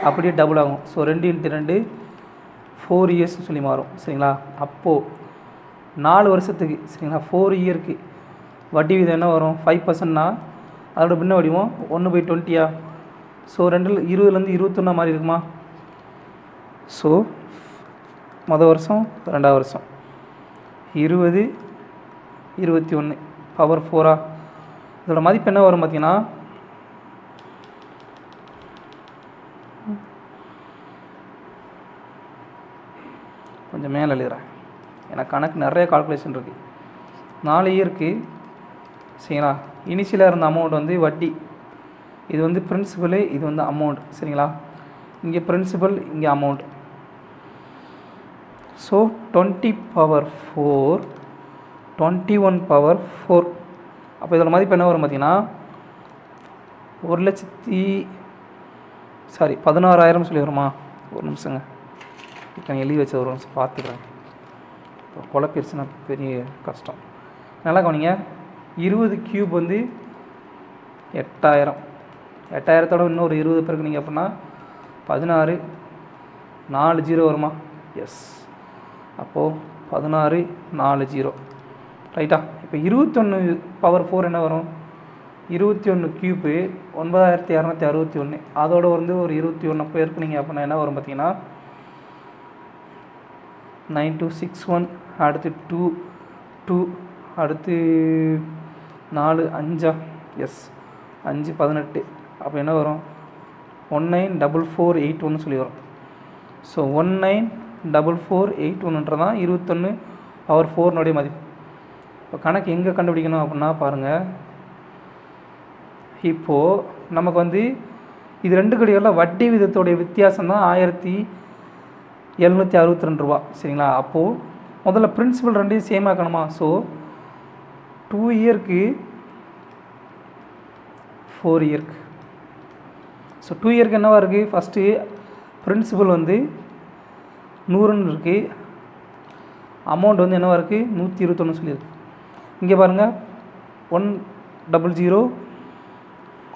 அப்படியே டபுள் ஆகும். ஸோ 2 × 2 4 இயர்ஸ்னு சொல்லி மாறும். சரிங்களா? அப்போது 4 வருஷத்துக்கு, சரிங்களா, 4 இயருக்கு வட்டி விகிதம் என்ன வரும்? 5%னா அதோட பின்ன வடிவம் 1/20. ஸோ 20லேருந்து 21 மாதிரி இருக்குமா? ஸோ மொதல் வருஷம் 2வது வருஷம் 20 21 பவர் 4. இதோட மதிப்பு என்ன வரும் பார்த்தீங்கன்னா, கொஞ்சம் மேலே எழுதுகிறேன், ஏன்னா கணக்கு நிறைய கால்குலேஷன் இருக்குது. 4 இயருக்கு, சரிங்களா, இனிஷியலாக இருந்த அமௌண்ட் வந்து வட்டி, இது வந்து பிரின்சிபலு, இது வந்து அமௌண்ட். சரிங்களா? இங்கே பிரின்சிபல், இங்கே அமௌண்ட். ஸோ 20/4 21/4. அப்போ இதோட மதிப்பு என்ன வரும் பார்த்தீங்கன்னா 16,000 சொல்லி வருமா? ஒரு நிமிஷங்க, இப்போ எழுதி வச்ச ஒரு நிமிஷம் பார்த்துக்கிறேன். இப்போ குழப்பிடுச்சுன்னா பெரிய கஷ்டம். நல்லா கவனிங்க. 20 கியூப் வந்து 8000. 8000தோட இன்னொரு 20 பெருக்குனீங்க அப்படின்னா 16 4 0 வருமா? எஸ். அப்போது 16 4 0. ரைட்டா? இப்போ 21/4 என்ன வரும்? 21 கியூப்பு 9261. அதோட வந்து ஒரு 21 பெருக்குனீங்க அப்படின்னா என்ன வரும் பார்த்தீங்கன்னா 9261. அடுத்து 2 அடுத்து 4 5 எஸ் 5 18 அப்போ என்ன வரும் 194481 சொல்லி வரும். ஸோ 194481தான் 21^4 மதிப்பு. இப்போ கணக்கு எங்கே கண்டுபிடிக்கணும் அப்படின்னா பாருங்கள், இப்போது நமக்கு வந்து இது ரெண்டு கடைகளில் வட்டி விதத்தோடைய வித்தியாசம் தான் 1762 ரூபா. சரிங்களா? அப்போது முதல்ல பிரின்சிபல் ரெண்டையும் சேம் ஆக்கணுமா? ஸோ 2 இயருக்கு 4 இயருக்கு. ஸோ 2 இயருக்கு என்னவா இருக்குது? ஃபஸ்ட்டு பிரின்சிபல் வந்து 100ன்னு இருக்குது, அமௌண்ட் வந்து என்னவா இருக்குது 121 சொல்லியிருக்கு. இங்கே பாருங்கள்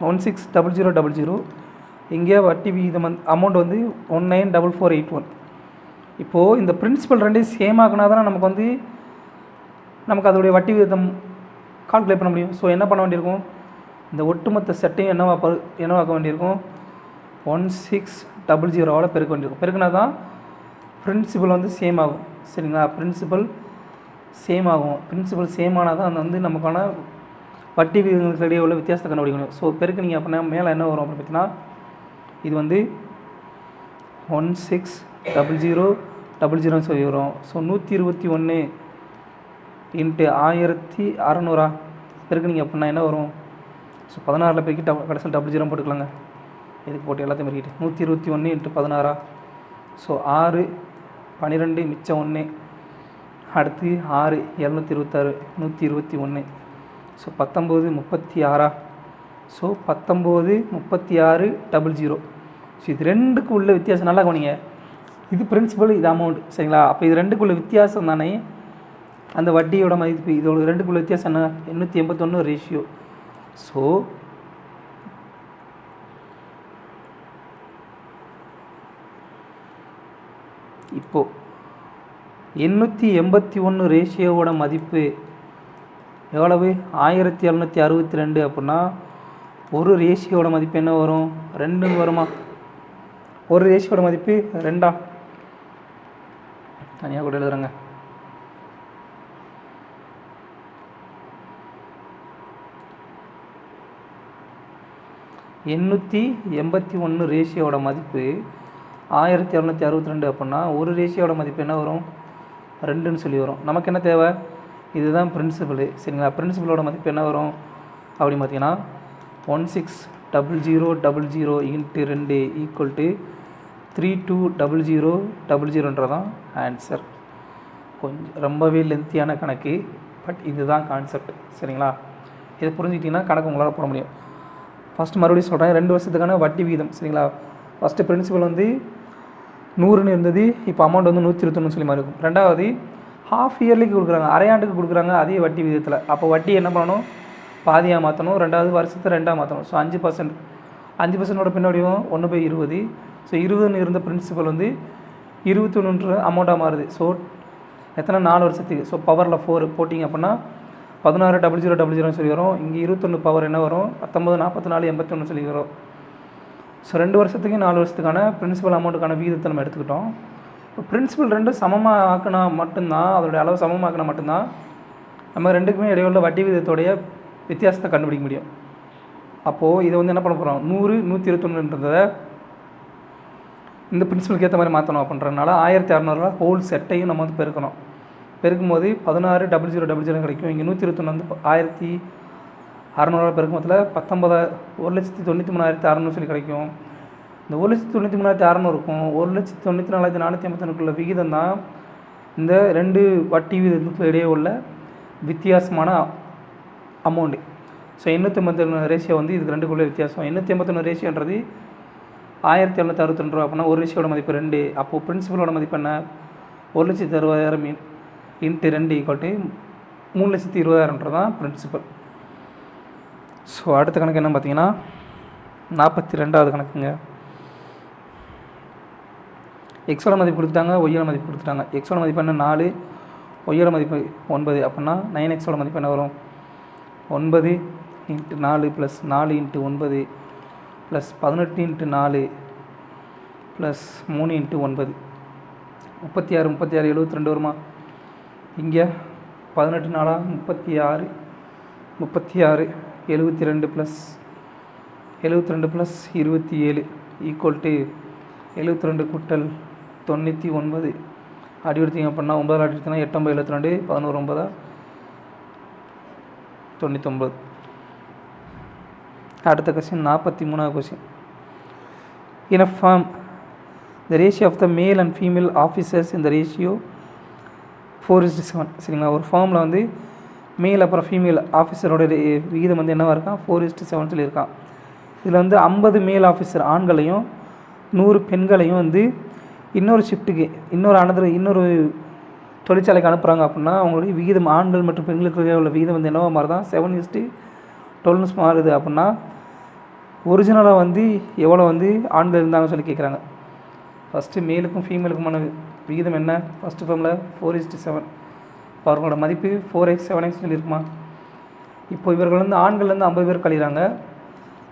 100160000, இங்கே வட்டி விகிதம் அமௌண்ட் வந்து 194481. இப்போது இந்த பிரின்சிபல் ரெண்டையும் சேம் ஆக்கினா தானே நமக்கு அதோடைய வட்டி விகிதம் கால்குலேட் பண்ண முடியும். ஸோ என்ன பண்ண வேண்டியிருக்கும், இந்த ஒட்டுமொத்த செட்டையும் என்னவாக்க வேண்டியிருக்கும் 1600 பெருக்க வேண்டியிருக்கும். பெருக்கினா தான் பிரின்சிபல் வந்து சேம் ஆகும். சரிங்களா? பிரின்சிபல் சேம் ஆகும். பிரின்சிபல் சேம் ஆனால் தான் வந்து நமக்கான வட்டி விகிதங்களுக்கு இடையே உள்ள வித்தியாசத்தை கண்டுபிடிக்கணும். ஸோ பெருக்குனிங்க அப்படின்னா மேலே என்ன வரும் அப்படின்னு பார்த்தீங்கன்னா, இது வந்து 160000 சொல்லி வரும். ஸோ 121 × 1600 பெருக்குனிங்க அப்படின்னா என்ன வரும், ஸோ 16 பெருக்கி கடைசியில் 00 போட்டுக்கலாங்க. இதுக்கு போட்டு எல்லாத்தையும் பெருக்கிட்டு 121 × 16. ஸோ 6 12 மிச்சம் 1, அடுத்து 6 726 121. ஸோ 19 36. ஸோ 19 36 00. ஸோ இது ரெண்டுக்கு உள்ள வித்தியாசம் நல்லா கவனிங்க. இது பிரின்சிபல், இது அமௌண்ட். சரிங்களா? அப்போ இது ரெண்டுக்குள்ள வித்தியாசம் தானே அந்த வட்டியோட மதிப்பு. இதோட ரெண்டுக்குள்ள வித்தியாசம் என்ன 881 ரேஷியோ. ஸோ இப்போது 881 ரேஷியோவோட மதிப்பு எவ்வளவு 1762 அப்படின்னா ஒரு ரேஷியோட மதிப்பு என்ன வரும் 2ன்னு வருமா? ஒரு ரேஷியோட மதிப்பு 2. தனியாக கூட எழுதுறேங்க. எண்ணூற்றி 81 ரேஷியோட மதிப்பு 1762 அப்படின்னா ஒரு ரேஷியோட மதிப்பு என்ன வரும் 2ன்னு சொல்லி வரும். நமக்கு என்ன தேவை, இதுதான் பிரின்சிபலு. சரிங்களா? பிரின்சிபலோட மதிப்பு என்ன வரும் அப்படின்னு பார்த்தீங்கன்னா 160000 × 2 = 320000 ஆன்சர். கொஞ்சம் ரொம்பவே லென்த்தியான கணக்கு, பட் இதுதான் கான்செப்ட். சரிங்களா? இதை புரிஞ்சுக்கிட்டிங்கன்னா கணக்கு உங்களால் போட முடியும். ஃபஸ்ட்டு மறுபடியும் சொல்கிறேன், 2 வருஷத்துக்கான வட்டி விகிதம். சரிங்களா? ஃபஸ்ட்டு பிரின்சிபல் வந்து 100ன்னு இருந்தது, இப்போ அமௌண்ட் வந்து 121 சொல்லி மாதிரி இருக்கும். ரெண்டாவது ஹாஃப் இயர்லிக்கு கொடுக்குறாங்க, அரையாண்டுக்கு கொடுக்குறாங்க அதே வட்டி விகிதத்தில். அப்போ வட்டி என்ன பண்ணணும், பாதியாக மாற்றணும். ரெண்டாவது வருஷத்தை 2ஆக மாற்றணும். ஸோ 5%. 5%ஓட பின்னாடியும் 1/20. ஸோ 20ன்னு இருந்த பிரின்சிபல் வந்து 21 அமௌண்ட்டாக மாறுது. ஸோ எத்தனை 4 வருஷத்துக்கு. ஸோ பவரில் 4 போட்டிங்க அப்படின்னா 160000 சொல்லி வரும். இங்கே 21 பவர் என்ன வரும் 19 44 81 சொல்லி வரும். ஸோ 2 வருஷத்துக்கு 4 வருஷத்துக்கான பிரின்சிபல் அமௌண்ட்டுக்கான விகிதத்தை நம்ம எடுத்துக்கிட்டோம். இப்போ பிரின்சிபல் 2 சமமாக ஆக்கினா மட்டும்தான், அதோடைய அளவு சமமாக ஆக்கினா மட்டும்தான் நம்ம ரெண்டுக்குமே இடையுள்ள வட்டி விகிதத்தோடைய வித்தியாசத்தை கண்டுபிடிக்க முடியும். அப்போது இதை வந்து என்ன பண்ண போகிறோம் 100 121ன்றதை இந்த பிரின்சிபலுக்கு ஏற்ற மாதிரி மாற்றணும். அப்படின்றதுனால 1600 ஹோல் செட்டையும் நம்ம வந்து பெருக்கணும். பெருக்கும்போது 160000 கிடைக்கும். இங்கே 121 வந்து 1600 பெருக்கும் மொத்தத்தில் 1,93,600 சொல்லி கிடைக்கும். இந்த 1,93,600க்கும் 1,94,451 விகிதம் தான் இந்த 2 வட்டி விகிதத்துக்கு இடையே உள்ள வித்தியாசமான அமௌண்ட்டு. ஸோ 881 ரேஷியோ வந்து இதுக்கு ரெண்டுக்குள்ளே வித்தியாசம். 881 ரேஷியோன்றது 1762 ரூபா அப்படின்னா ஒரு ரேஷியோட மதிப்பு 2. அப்போது பிரின்சிபலோட மதிப்பு என்ன 1,60,000 × 2 = 3,20,000 தான் பிரின்சிபல். ஸோ அடுத்த கணக்கு என்ன பார்த்தீங்கன்னா 42வது கணக்குங்க. எக்ஸோட மதிப்பு கொடுத்துட்டாங்க, ஒய்யோட மதிப்பு கொடுத்துட்டாங்க. எக்ஸோட மதிப்பு என்ன 4, ஒய்யோட மதிப்பு 9 அப்படின்னா 9xோட மதிப்பு என்ன வரும் 9 × 4 + 4 × 9 + 18 × 4 + 3 × 9 36 36 72 வருமா? இங்கே 18 4 36 36 72 ப்ளஸ் 27 ஈக்குவல் டு 72 கூட்டல் 99 அடி எடுத்திங்க அப்படின்னா 9 அடி எடுத்திங்கன்னா 8 72 11 9 99. அடுத்த கொஸ்டின் 43வது question. In a firm, the ratio of the male and female officers in the ratio 4:7. சரிங்களா, ஒரு ஃபார்மில் வந்து மேல் அப்புறம் ஃபீமேல் ஆஃபீஸரோட விகிதம் வந்து என்னவாக இருக்கான் 4:7 சொல்லியிருக்கான். இதில் வந்து 50 மேல் ஆஃபீஸர் ஆண்களையும் 100 பெண்களையும் வந்து இன்னொரு ஷிஃப்ட்டுக்கு இன்னொரு தொழிற்சாலைக்கு அனுப்புகிறாங்க அப்படின்னா அவங்களுடைய விகிதம் ஆண்கள் மற்றும் பெண்களுக்கு உள்ள விகிதம் வந்து என்னவா மாறுதான் 7:12 மாறுது. அப்படின்னா ஒரிஜினலாக வந்து எவ்வளோ வந்து ஆண்கள் இருந்தாங்கன்னு சொல்லி கேட்குறாங்க. ஃபஸ்ட்டு மேலுக்கும் ஃபீமேலுக்குமான விகிதம் என்ன? ஃபஸ்ட்டு ஃபார்மில் 4:7, இப்போ அவர்களோட மதிப்பு 4x 7x சொல்லியிருக்குமா. இப்போ இவர்கள் வந்து ஆண்கள்லேருந்து 50 பேர் கழிகிறாங்க,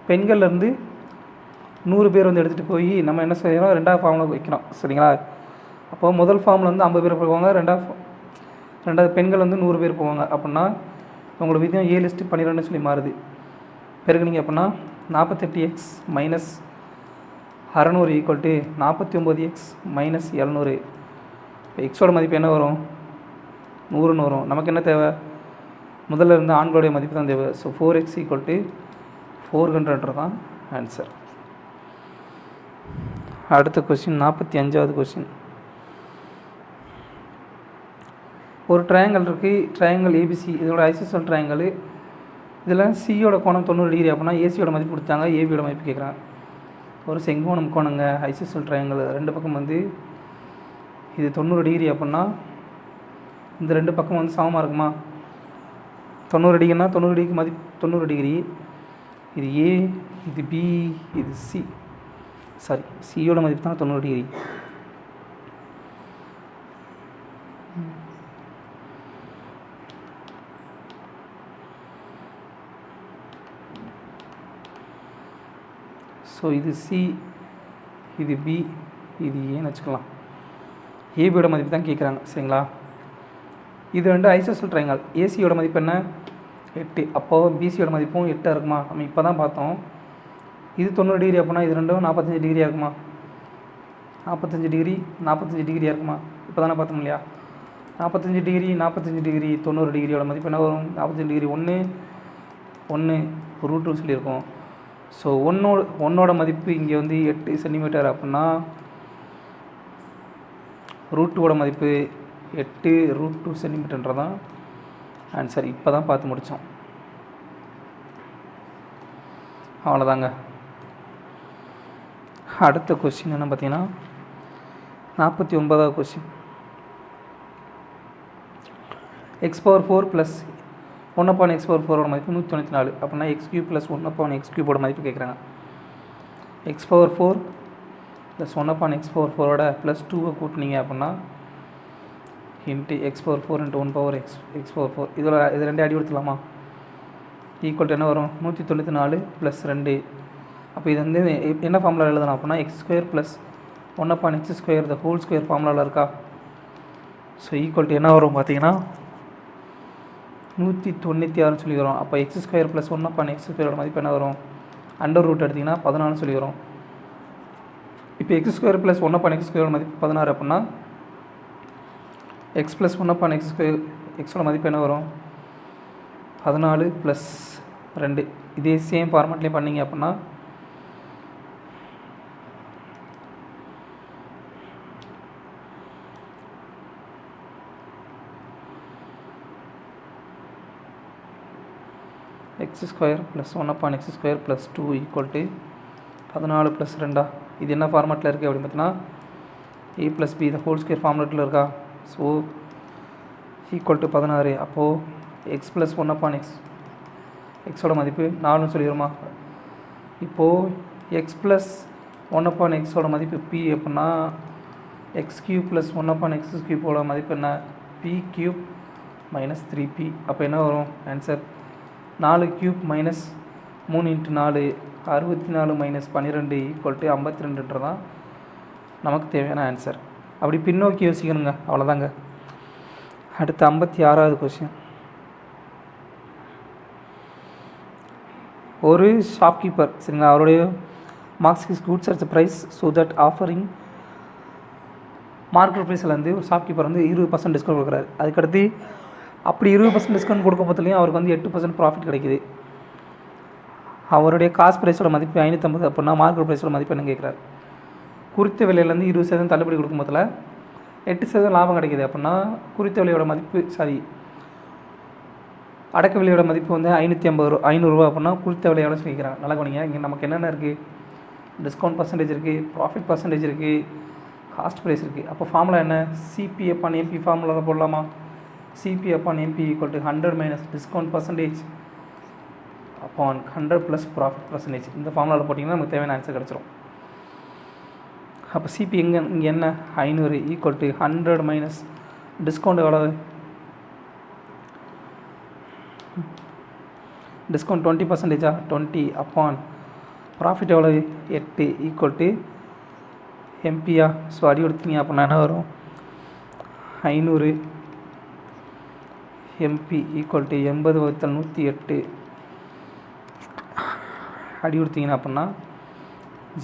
பெண்கள்லேருந்து 100 பேர் வந்து எடுத்துகிட்டு போய் நம்ம என்ன செய்யறோம், ரெண்டாவது ஃபார்மில் வைக்கிறோம். சரிங்களா, அப்போது முதல் ஃபார்மில் வந்து 50 பேர் போவாங்க, ரெண்டாவது பெண்கள் வந்து 100 பேர் போவாங்க. அப்படின்னா உங்களோட விகிதம் 7:12 சொல்லி மாறுது. பெருக்குனிங்க அப்படின்னா 48x minus 600 equal to 49x minus 700. இப்போ எக்ஸோட மதிப்பு என்ன வரும்? 100ன்னு வரும். நமக்கு என்ன தேவை? முதல்ல இருந்து ஆண்களுடைய மதிப்பு தான் தேவை. ஸோ 4x ஈக்குவல் டு 400 தான் ஆன்சர். அடுத்த கொஸ்டின் 45வது கொஸ்டின். ஒரு ட்ரையாங்கல் இருக்குது, ட்ரையாங்கல் ஏபிசி, இதோட ஐசோசெல் ட்ரையாங்கல். இதில் சியோட கோணம் 90 டிகிரி அப்படின்னா ஏசியோட மதிப்பு கொடுத்தாங்க, ஏபியோட மதிப்பு கேட்குறாங்க. ஒரு செங்கோணம் கோணங்க ஐசோசெல் ட்ரையாங்கல், ரெண்டு பக்கம் வந்து இது 90 டிகிரி அப்படின்னா இந்த ரெண்டு பக்கம் வந்து சமமாக இருக்குமா? 90 டிகிரினா 90 டிகிரிக்கு மதிப்பு 90 டிகிரி. இது ஏ, இது பி, இது சி. சாரி, சியோட மதிப்பு தான் 90 டிகிரி. ஸோ இது சி, இது பி, இது ஏன்னு வச்சுக்கலாம். ஏபியோட மதிப்பு தான் கேட்குறாங்க. சரிங்களா, இது ரெண்டு ஐசோசெல் ட்ரையாங்கல். ஏசியோட மதிப்பு என்ன? 8. அப்போது பிசியோட மதிப்பும் 8 இருக்குமா? நம்ம இப்போ தான் பார்த்தோம். இது 90 டிகிரி அப்படின்னா இது ரெண்டும் 45 டிகிரியாக இருக்குமா? 45 டிகிரியாக இருக்குமா? இப்போ தானே பார்த்தோம் இல்லையா? 45 டிகிரி 90 டிகிரியோட மதிப்பு என்ன வரும்? 45 டிகிரி 1 √2 சொல்லியிருக்கோம். ஸோ ஒன்னோட மதிப்பு இங்கே வந்து 8 சென்டிமீட்டர் அப்படின்னா √2ஓட மதிப்பு 8 √2 சென்டிமீட்டர் தான் ஆன்சர். இப்போ தான் பார்த்து முடித்தோம். அவ்வளோதாங்க. அடுத்த கொஸ்டின் என்ன பார்த்தீங்கன்னா 49வது கொஸ்டின். x⁴ ப்ளஸ் 1/x⁴ மதிப்பு 194 அப்படின்னா x³ ப்ளஸ் 1/x³ மதிப்பு கேட்குறாங்க. x⁴ ப்ளஸ் 1/x⁴ ப்ளஸ் 2 கூட்டினீங்க அப்படின்னா இன்ட்டு x⁴ இன்ட்டு 1/x⁴. இது ரெண்டு அடி கொடுத்துலாமா? ஈக்குவல் என்ன வரும்? 194 ப்ளஸ் 2. அப்போ இது வந்து என்ன ஃபார்முலா எழுதலாம் அப்படின்னா x² plus 1/x² the whole square ஃபார்முலாவில் இருக்கா? ஸோ ஈக்குவல் என்ன வரும் பார்த்தீங்கன்னா 196 சொல்லி வரும். அப்போ x² ப்ளஸ் 1/x² மதிப்பு என்ன வரும்? அண்டர் ரூட் எடுத்திங்கன்னா 14 சொல்லி வரும். இப்போ x² ப்ளஸ் 1/x² மதிப்பு 16 அப்படின்னா x ப்ளஸ் 1/x², எக்ஸோட மதிப்பு என்ன வரும்? 14 ப்ளஸ் 2. இதே சேம் ஃபார்மேட்லேயே பண்ணிங்க அப்படின்னா x² plus 1/x² plus 2 equal to 14 plus 2. இது என்ன ஃபார்மேட்டில் இருக்குது அப்படின்னு பார்த்தீங்கன்னா a plus b the whole square ஃபார்மேட்டில் இருக்கா? So equal to 16. அப்போது x ப்ளஸ் 1/x, எக்ஸோட மதிப்பு 4ன்னு சொல்லிடுமா? இப்போது x ப்ளஸ் 1/xோட மதிப்பு p அப்படின்னா x³ ப்ளஸ் 1/x³ மதிப்பு என்ன? p³ minus 3p. அப்போ என்ன வரும் answer? 4³ minus 3 × 4 64 minus 12 equal to 52 தான் நமக்கு தேவையான ஆன்சர். அப்படி பின்னோக்கி யோசிக்கணுங்க, அவ்வளோதாங்க. அடுத்து 56வது கொஸ்டின். ஒரு ஷாப்கீப்பர் சரிங்களா, அவருடைய marks is goods at price so that offering market ப்ரைஸில் வந்து ஒரு ஷாப்கீப்பர் வந்து 20% டிஸ்கவுண்ட் கொடுக்குறாரு. அதுக்கடுத்து அப்படி 20% டிஸ்கவுண்ட் கொடுக்க போதுலையும் அவருக்கு வந்து 8% ப்ராஃபிட் கிடைக்குது. அவருடைய காஸ்ட் ப்ரைஸோட மதிப்பு 550 அப்படின்னா மார்க்கெட் ப்ரைஸோட மதிப்பு என்ன கேட்குறாரு. குறித்த விலையிலேருந்து 20% தள்ளுபடி கொடுக்கும் போதில் 8% லாபம் கிடைக்கிது அப்படின்னா குறித்த விலையோட மதிப்பு அடக்க விலையோட மதிப்பு வந்து 500 அப்படின்னா குறித்த விலையோட சொல்லிக்கிறாங்க. நல்லா கவனிங்க, இங்கே நமக்கு என்னென்ன இருக்குது, டிஸ்கவுண்ட் பர்சன்டேஜ் இருக்குது, ப்ராஃபிட் பர்சன்டேஜ் இருக்குது, காஸ்ட் ப்ரைஸ் இருக்குது. அப்போ ஃபார்முலா என்ன, சிபி அப்பான் எம்பி ஃபார்முலாவில் போடலாமா. CP upon MP equal to 100 minus discount percentage upon 100 plus profit percentage. இந்த ஃபார்முலாவில் போட்டிங்கன்னா நமக்கு தேவையான ஆன்சர் கிடச்சிரும். அப்போ சிபி இங்கே என்ன 500 ஈக்குவல் டு 100 மைனஸ் டிஸ்கவுண்ட் எவ்வளவு, டிஸ்கவுண்ட் 20%, 20 அப்பான் ப்ராஃபிட் எவ்வளவு 8 ஈக்குவல் டு எம்பியா. ஸோ அடி கொடுத்தீங்க அப்படின்னா என்ன வரும், 500 எம்பி ஈக்குவல் டு 80/108. அடி கொடுத்தீங்கன்னா அப்படின்னா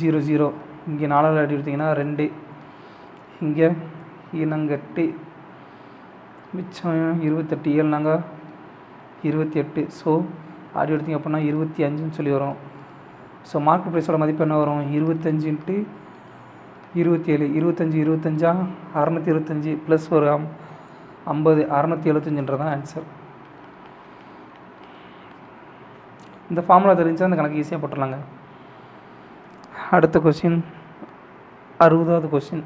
0 இங்கே 4 அடி கொடுத்தீங்கன்னா 2, இங்கே 8 மிச்சம் 28, 7 28. ஸோ அடி எடுத்திங்க அப்படின்னா 25 சொல்லி வரும். ஸோ மார்க்கெட் ப்ரைஸோட மதிப்பு என்ன வரும், 25 × 27, 25 625 ப்ளஸ் ஒரு 50 675 தான் ஆன்சர். இந்த ஃபார்முலா தெரிஞ்சால் அந்த கணக்கு ஈஸியாக போட்டுடலாங்க. அடுத்த கொஸ்டின் 60வது கொஸ்டின்.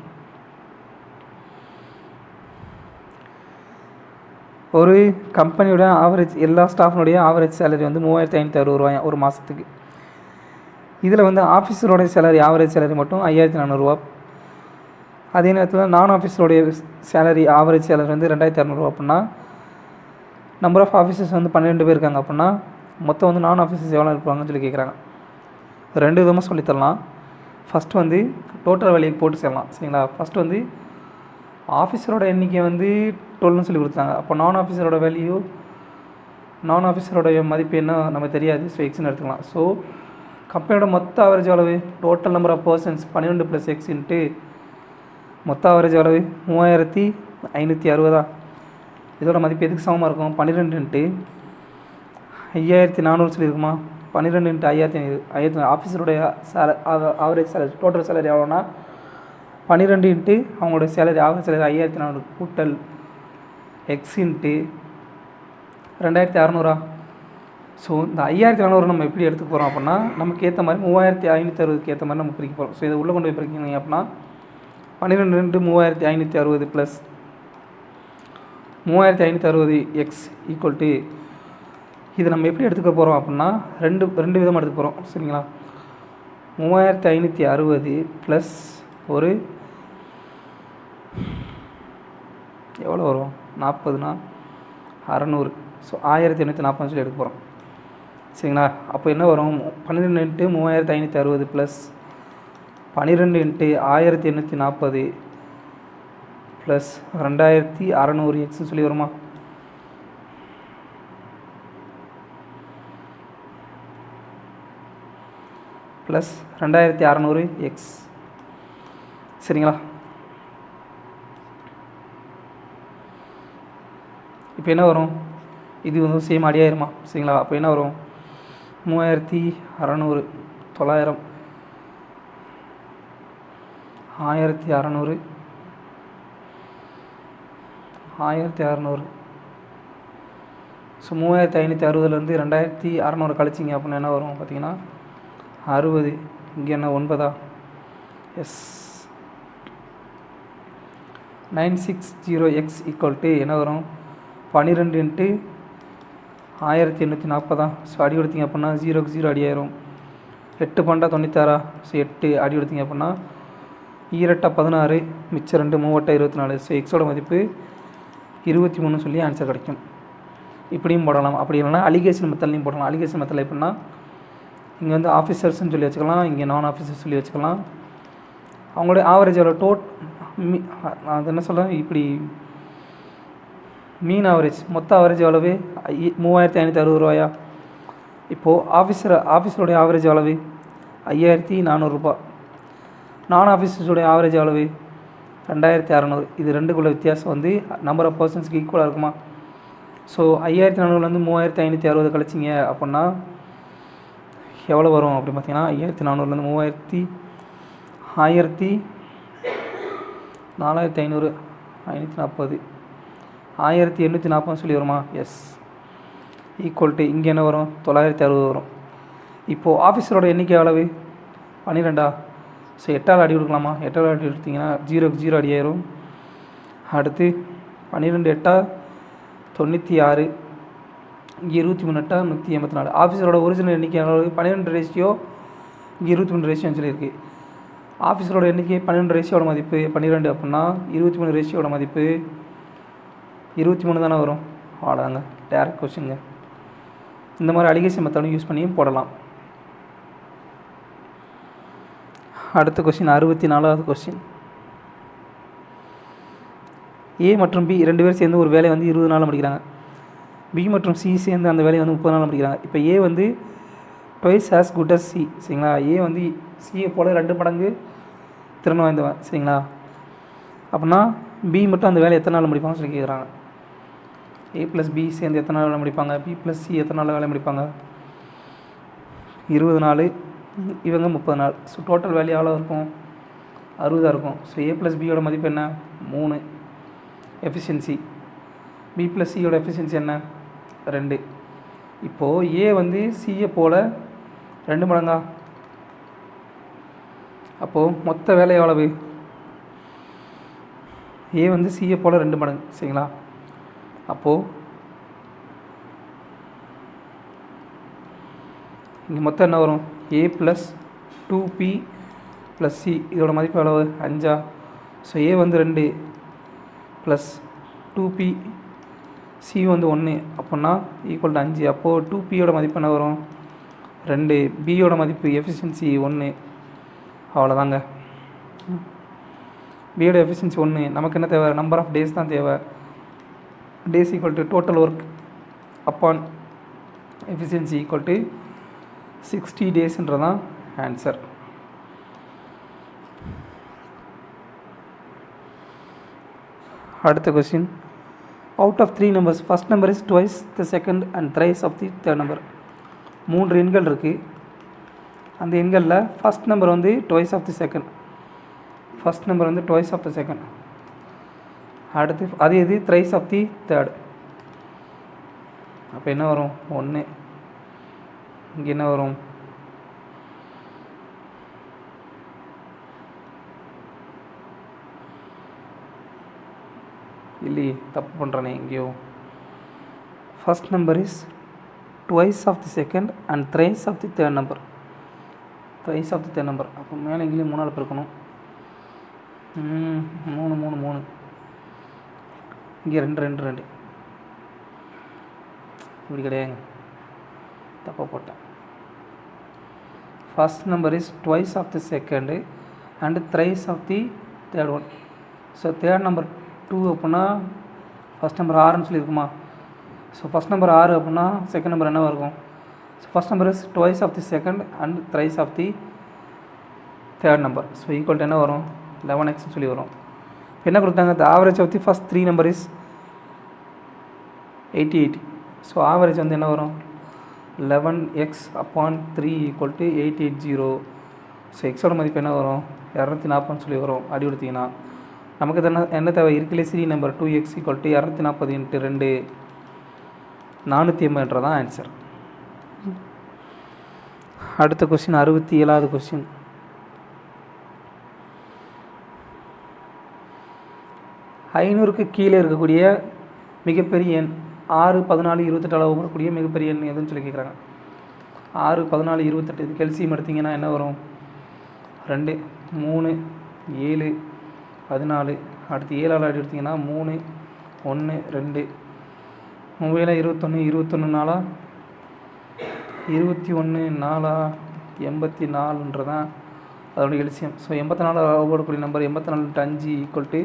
ஒரு கம்பெனியோட ஆவரேஜ் எல்லா ஸ்டாஃபினுடைய ஆவரேஜ் சேலரி வந்து 3560 ரூபாய் ஒரு மாதத்துக்கு. இதில் வந்து ஆஃபீஸரோடைய சேலரி ஆவரேஜ் சேலரி மட்டும் 5400 ரூபா. அதே நேரத்தில் நான் ஆஃபீஸரோடைய சேலரி ஆவரேஜ் சேலரி வந்து 2600 ரூபா. அப்படின்னா நம்பர் ஆஃப் ஆஃபீஸர்ஸ் வந்து 12 பேர் இருக்காங்க. அப்படின்னா மொத்தம் வந்து நான் ஆஃபீஸர்ஸ் எவ்வளோ இருப்பாங்கன்னு சொல்லி கேட்குறாங்க. 2 விதமாக சொல்லித்தரலாம். ஃபஸ்ட்டு வந்து டோட்டல் வேலையை போட்டு செய்யலாம் சரிங்களா. ஃபஸ்ட்டு வந்து ஆஃபீஸரோட எண்ணிக்கை வந்து 12ன்னு சொல்லி கொடுத்தாங்க. அப்போ நான் ஆஃபீஸரோட வேல்யூ நான் ஆஃபீஸரோடைய மதிப்பு என்ன நமக்கு தெரியாது. ஸோ எக்ஸ்ன்னு எடுத்துக்கலாம். ஸோ கம்பெனியோட மொத்த ஆவரேஜ் அளவு total number of persons 12 + x into மொத்த ஆவரேஜ் அளவு 3560. இதோட மதிப்பு எதுக்கு சமமாக இருக்கும், 12 × 5400 சொல்லியிருக்குமா. 12 × 5500 ஆஃபீஸருடைய ஆவரேஜ் சேலரி டோட்டல் சேலரி எவ்வளோனா 12 × அவங்களோட சேலரி ஆவரேஜ் சேலரி 5400 கூட்டல் எக்ஸ் இன்ட்டு 2600. ஸோ இந்த 5400 நம்ம எப்படி எடுத்துக்க போகிறோம் அப்படின்னா நமக்கு ஏற்ற மாதிரி 3560க்கு ஏற்ற மாதிரி நம்ம பிரிக்க போகிறோம். ஸோ இதை உள்ளே கொண்டு போய் பிரிக்கிங்க அப்படின்னா 12 × 3560 ப்ளஸ் 3560 எக்ஸ் ஈக்குவல் டு இது நம்ம எப்படி எடுத்துக்க போகிறோம் அப்படின்னா ரெண்டு விதமாக எடுத்துக்க போகிறோம் சரிங்களா. 3560 ப்ளஸ் ஒரு எவ்வளோ வரும் 40னா 600. ஸோ 1840 சொல்லி எடுக்க போகிறோம் சரிங்களா. அப்போ என்ன வரும் 12 × 3560 ப்ளஸ் 12 × 1840 ப்ளஸ் 2600 எக்ஸ்ன்னு சொல்லி வருமா. ப்ளஸ் 2600 எக்ஸ் சரிங்களா. இப்போ என்ன வரும், இது வந்து சேம் அடியாயிருமா சரிங்களா. அப்போ என்ன வரும் 3600 900 1600 1600. ஸோ 3560லேருந்து 2600 கழிச்சிங்க அப்படின்னா என்ன வரும் பார்த்தீங்கன்னா 60. இங்கே என்ன 9 எஸ் 960 ஈக்குவல் டு என்ன வரும் 12 × 1840. ஸோ அடி கொடுத்தீங்க அப்படின்னா 0க்கு 0 அடி ஆயிரும். 8 × 96. ஸோ 8 அடி கொடுத்தீங்க அப்படின்னா 2 × 16 மிச்சம் 2 3 × 24. ஸோ எக்ஸோட மதிப்பு 23 சொல்லி ஆன்சர் கிடைக்கும். இப்படியும் போடலாம். அப்படி இல்லைனா அலிகேஷன் மெத்தட்லையும் போடலாம். அலிகேஷன் மெத்தடில் எப்படின்னா இங்கே வந்து ஆஃபீஸர்ஸ்ன்னு சொல்லி வச்சுக்கலாம், இங்கே நான் ஆஃபீஸர்ஸ் சொல்லி வச்சுக்கலாம். அவங்களுடைய ஆவரேஜ் எவ்வளோ நான் அது என்ன சொல்கிறேன் இப்படி மீன் ஆவரேஜ் மொத்த ஆவரேஜ் எவ்வளவு 3560 ரூபாயா. இப்போது ஆஃபீஸருடைய ஆவரேஜ் அளவு 5400 நான் ஆஃபீஸர்ஸுடைய ஆவரேஜ் அளவு 2600. இது ரெண்டுக்குள்ள வித்தியாசம் வந்து நம்பர் ஆஃப் பர்சன்ஸ்க்கு ஈக்குவலாக இருக்குமா? ஸோ 5400 3560 கழிச்சிங்க அப்படின்னா எவ்வளோ வரும் அப்படின்னு பார்த்தீங்கன்னா 5400 4500 540 1840 சொல்லி வருமா? எஸ். ஈக்குவல் டு இங்கே என்ன வரும்? 960 வரும். இப்போது ஆஃபீஸரோட எண்ணிக்கை அளவு 12. ஸோ 8ஆல் அடி கொடுக்கலாமா? 8ஆல் அடி எடுத்திங்கன்னா 0க்கு 0 அடி ஆயிரும். அடுத்து 12 8 96, இங்கே 23 8 184. ஆஃபீஸரோட ஒரிஜினல் எண்ணிக்கை அளவு 12 ரேஷியோ, இங்கே 23 ரேஷியோன்னு சொல்லியிருக்கு. ஆஃபீஸரோட எண்ணிக்கை 12 ரேஷியோட மதிப்பு 12 அப்படின்னா 23 ரேஷியோட மதிப்பு 23 தானே வரும். அவ்வளோதாங்க, டேரக்ட் கொஸ்டின்ங்க. இந்த மாதிரி அலிகேஷன் மெத்தடும் யூஸ் பண்ணியும் போடலாம். அடுத்த கொஸ்டின் 64வது கொஸ்டின். ஏ மற்றும் பி 2 பேர் சேர்ந்து ஒரு வேலையை வந்து 20 நாளில் முடிக்கிறாங்க. பி மற்றும் சி சேர்ந்து அந்த வேலையை வந்து 30 நாளில் முடிக்கிறாங்க. இப்போ ஏ வந்து twice as good as C, சரிங்களா? ஏ வந்து சியை போல் 2 மடங்கு திறன் வாய்ந்தவன், சரிங்களா? அப்படின்னா பி மட்டும் அந்த வேலையை எத்தனை நாள் முடிப்பாங்கன்னு சொல்லி கேட்குறாங்க. ஏ ப்ளஸ் பி சேர்ந்து எத்தனை நாள் வேலை முடிப்பாங்க? பி ப்ளஸ் சி எத்தனை நாள் வேலை முடிப்பாங்க? 20 நாள், இவங்க 30 நாள். ஸோ டோட்டல் வேல்யூ எவ்வளோ இருக்கும்? 60 இருக்கும். ஸோ ஏ ப்ளஸ் பியோட மதிப்பு என்ன? 3 எஃபிஷியன்சி. பி ப்ளஸ் சியோட எஃபிஷியன்சி என்ன? 2. இப்போது ஏ வந்து சியை போல் 2 மடங்கா? அப்போது மொத்த வேலை எவ்வளவு? ஏ வந்து சியை போல் 2 மடங்கு, சரிங்களா? அப்போது இங்கே மொத்தம் என்ன வரும்? ஏ ப்ளஸ் 2p ப்ளஸ் சி, இதோட மதிப்பு எவ்வளவு? 5. ஸோ ஏ வந்து 2 ப்ளஸ் 2p, சி வந்து 1 அப்படின்னா ஈக்குவல் டு 5. அப்போது 2pயோட மதிப்பு என்ன வரும்? 2. பியோட மதிப்பு எஃபிஷியன்சி 1. அவ்வளோதாங்க. பியோட எஃபிஷியன்சி 1. நமக்கு என்ன தேவை? நம்பர் ஆஃப் டேஸ் தான் தேவை. Days equal to total work upon efficiency equal to 60 டேஸ்ன்றதான் ஆன்சர். அடுத்த question. Out of 3 numbers, first number is twice the second and thrice of the third number. 3 எண்கள் இருக்குது. அந்த எண்களில் ஃபர்ஸ்ட் நம்பர் வந்து twice of the second. First number வந்து twice of the second. அடுத்து அது எது? Thrice of the third. அப்போ என்ன வரும்? 1. இங்கே என்ன வரும்? இல்லையே, தப்பு பண்ணுறேனே எங்கேயோ. First number is twice of the second and thrice of the third number. Thrice of the third number. அப்போ மேலே எங்கேயும் 3 இருக்கணும். 3 இங்கே 2 இப்படி கிடையாதுங்க, தப்பாக போட்டேன். First number is twice of the second and thrice of the third one. So third number 2 அப்படின்னா ஃபஸ்ட் நம்பர் 6ன்னு சொல்லியிருக்குமா? ஸோ ஃபஸ்ட் நம்பர் 6 அப்படின்னா செகண்ட் நம்பர் என்னவாக இருக்கும்? So first number is twice of the second and thrice of the third number. So equal to என்ன வரும்? 11x சொல்லி வரும். இப்போ என்ன கொடுத்தாங்க? The average of the first 3 number is 88. So average வந்து என்ன வரும்? 11x upon 3 equal to 880. So எக்ஸோட மதிப்பு என்ன வரும்? 240 சொல்லி வரும். அடி கொடுத்தீங்கன்னா நமக்கு என்ன தேவை? இருக்கலே சரி number 2x equal to 240 × 2 480 answer. அடுத்த கொஸ்டின் 67வது கொஸ்டின். 500க்கு கீழே இருக்கக்கூடிய மிகப்பெரிய எண் 6, 14, 28 அளவு வரக்கூடிய மிகப்பெரிய எண் எதுன்னு சொல்லி கேட்குறாங்க. 6, 14, 28 இது கெல்சியம் எடுத்திங்கன்னா என்ன வரும்? 2, 3, 7, 14. அடுத்து 7ஆல் எடுத்திங்கன்னா 3, 1, 2. 3, 21, 21 4, 21 4, 84ன்றதான் அதோடைய கெல்சியம். ஸோ 84 அளவுபடக்கூடிய நம்பர் 84 × 5 ஈக்குவல் டு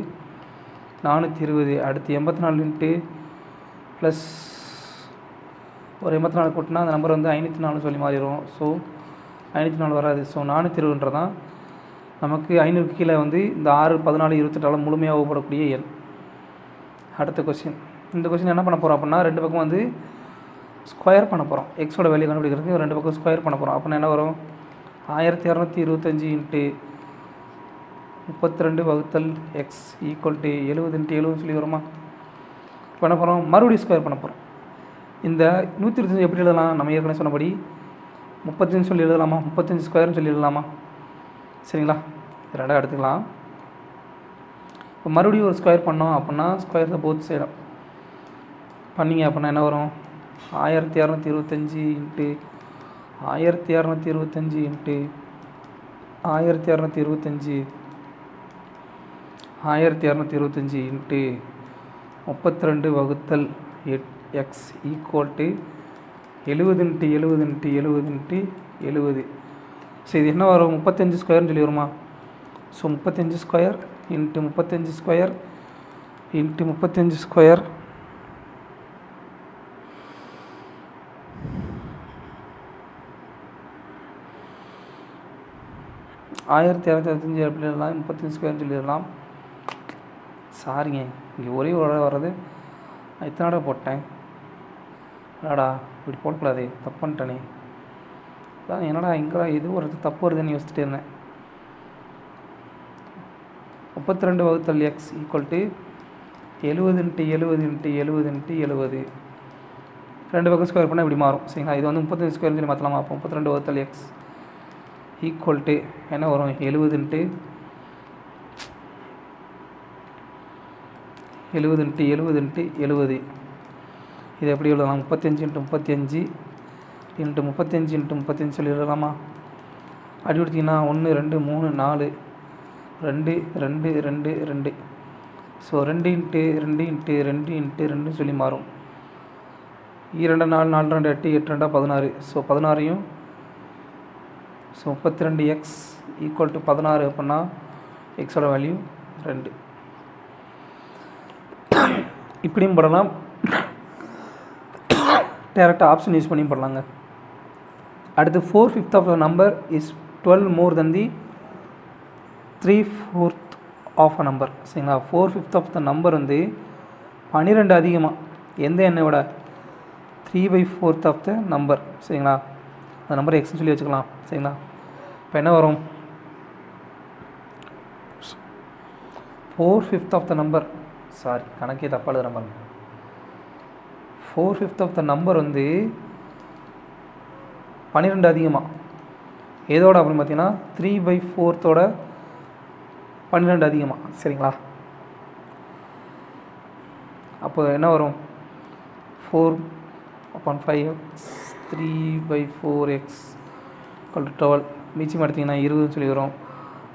420. அடுத்து 84 + ஒரு 84 கூட்டினா அந்த நம்பர் வந்து 504 சொல்லி மாறிடும். ஸோ 504 வராது. ஸோ 420 நமக்கு 500க்கு கீழே வந்து இந்த 6, 14, 28 முழுமையாக வகுப்படக்கூடிய எண். அடுத்த கொஸ்டின். இந்த கொஸ்டின் என்ன பண்ண போகிறோம் அப்படின்னா, ரெண்டு பக்கம் வந்து ஸ்கொயர் பண்ண போகிறோம். எக்ஸோட வேல்யூ கண்டுபிடிக்கிறதுக்கு ரெண்டு பக்கம் ஸ்கொயர் பண்ண போகிறோம். அப்படின்னா என்ன வரும்? 1225 இன்ட்டு 32 வகுத்தல் எக்ஸ் ஈக்குவல் டு 70 இன்ட்டு 70 சொல்லி வருமா? பண்ண போகிறோம், மறுபடியும் ஸ்கொயர் பண்ண போகிறோம். இந்த 125 எப்படி எழுதலாம்? நம்ம ஏற்கனவே சொன்னபடி 35 சொல்லி எழுதலாமா? 35 ஸ்கொயர்னு சொல்லி எழுதலாமா? சரிங்களா, ரெண்டாக எடுத்துக்கலாம். இப்போ மறுபடியும் ஒரு ஸ்கொயர் பண்ணோம் அப்படின்னா ஸ்கொயர் தான் போத் சைடும் பண்ணிங்க அப்படின்னா என்ன வரும்? 1225 இன்ட்டு 1225 இன்ட்டு 1225 1225 இன்ட்டு 32 வகுத்தல் X equal to 70 into 70 into 70 into 70. So இது என்ன வரும்? 35 ஸ்கொயர்னு சொல்லி வருமா? So 35 square into 35 square into 35 square ஆயிரத்தி 1225 எப்படி எழுதலாம்? 35 ஸ்கொயர்னு சொல்லிடலாம். சாரிங்க, இங்கே ஒரே ஒரு வர்றது இத்தனாடா போட்டேன். என்னடா இப்படி போடக்கூடாது, தப்பு பண்ணிட்டேனே. அதான் என்னடா இங்கே இது ஒரு தப்பு வருதுன்னு யோசிச்சுட்டு இருந்தேன். 32 வகுத்தல் X equal to 70 into 70 into 70 into 70. ரெண்டு பக்கம் ஸ்கொயர் பண்ணால் இப்படி மாறும். சரிங்களா, இது வந்து 35 ஸ்கொயர்னு சொல்லி மாற்றலாமா? அப்போ 32 வகுத்தல் எக்ஸ் ஈக்குவல் டு என்ன வரும்? 70 இன்ட்டு 70 இன்ட்டு 70 இன்ட்டு 70. இது எப்படி எழுதலாம்? 35 இன்ட்டு 35 இன்ட்டு 35 இன்ட்டு 35 சொல்லி எழுதலாமா? அடி கொடுத்தீங்கன்னா 1 2 3 4 2 2 2 2. ஸோ 2 இன்ட்டு 2 இன்ட்டு 2 இன்ட்டு 2 சொல்லி மாறும். 2 4 4 2 8 8 2 16. So 16. So 32 X equal to 16 அப்படின்னா எக்ஸோட வேல்யூ 2. இப்படியும் போடலாம், டேரெக்டாக ஆப்ஷன் யூஸ் பண்ணியும் போடலாங்க. அடுத்து 4/5 of the number is 12 more than the 3/4 of a number. சரிங்களா, 4/5 ஆஃப் த நம்பர் வந்து 12 அதிகமாக எந்த எண்ணை விட 3/4 ஆஃப் த நம்பர். சரிங்களா, அந்த நம்பர் எக்ஸ்னு சொல்லி வச்சுக்கலாம். சரிங்களா, இப்போ என்ன வரும்? 4/5 ஆஃப் த நம்பர், சாரி கணக்கே தப்பாக எழுதுகிற பாருங்க. 4/5 ஆஃப் த நம்பர் வந்து 12 அதிகமாக எதோட அப்படின்னு பார்த்தீங்கன்னா 3/4 12 அதிகமாக. சரிங்களா, அப்போ என்ன வரும்? 4/5x 3/4x = 12. மிச்சம் எடுத்திங்கன்னா 20 சொல்லி வரும்.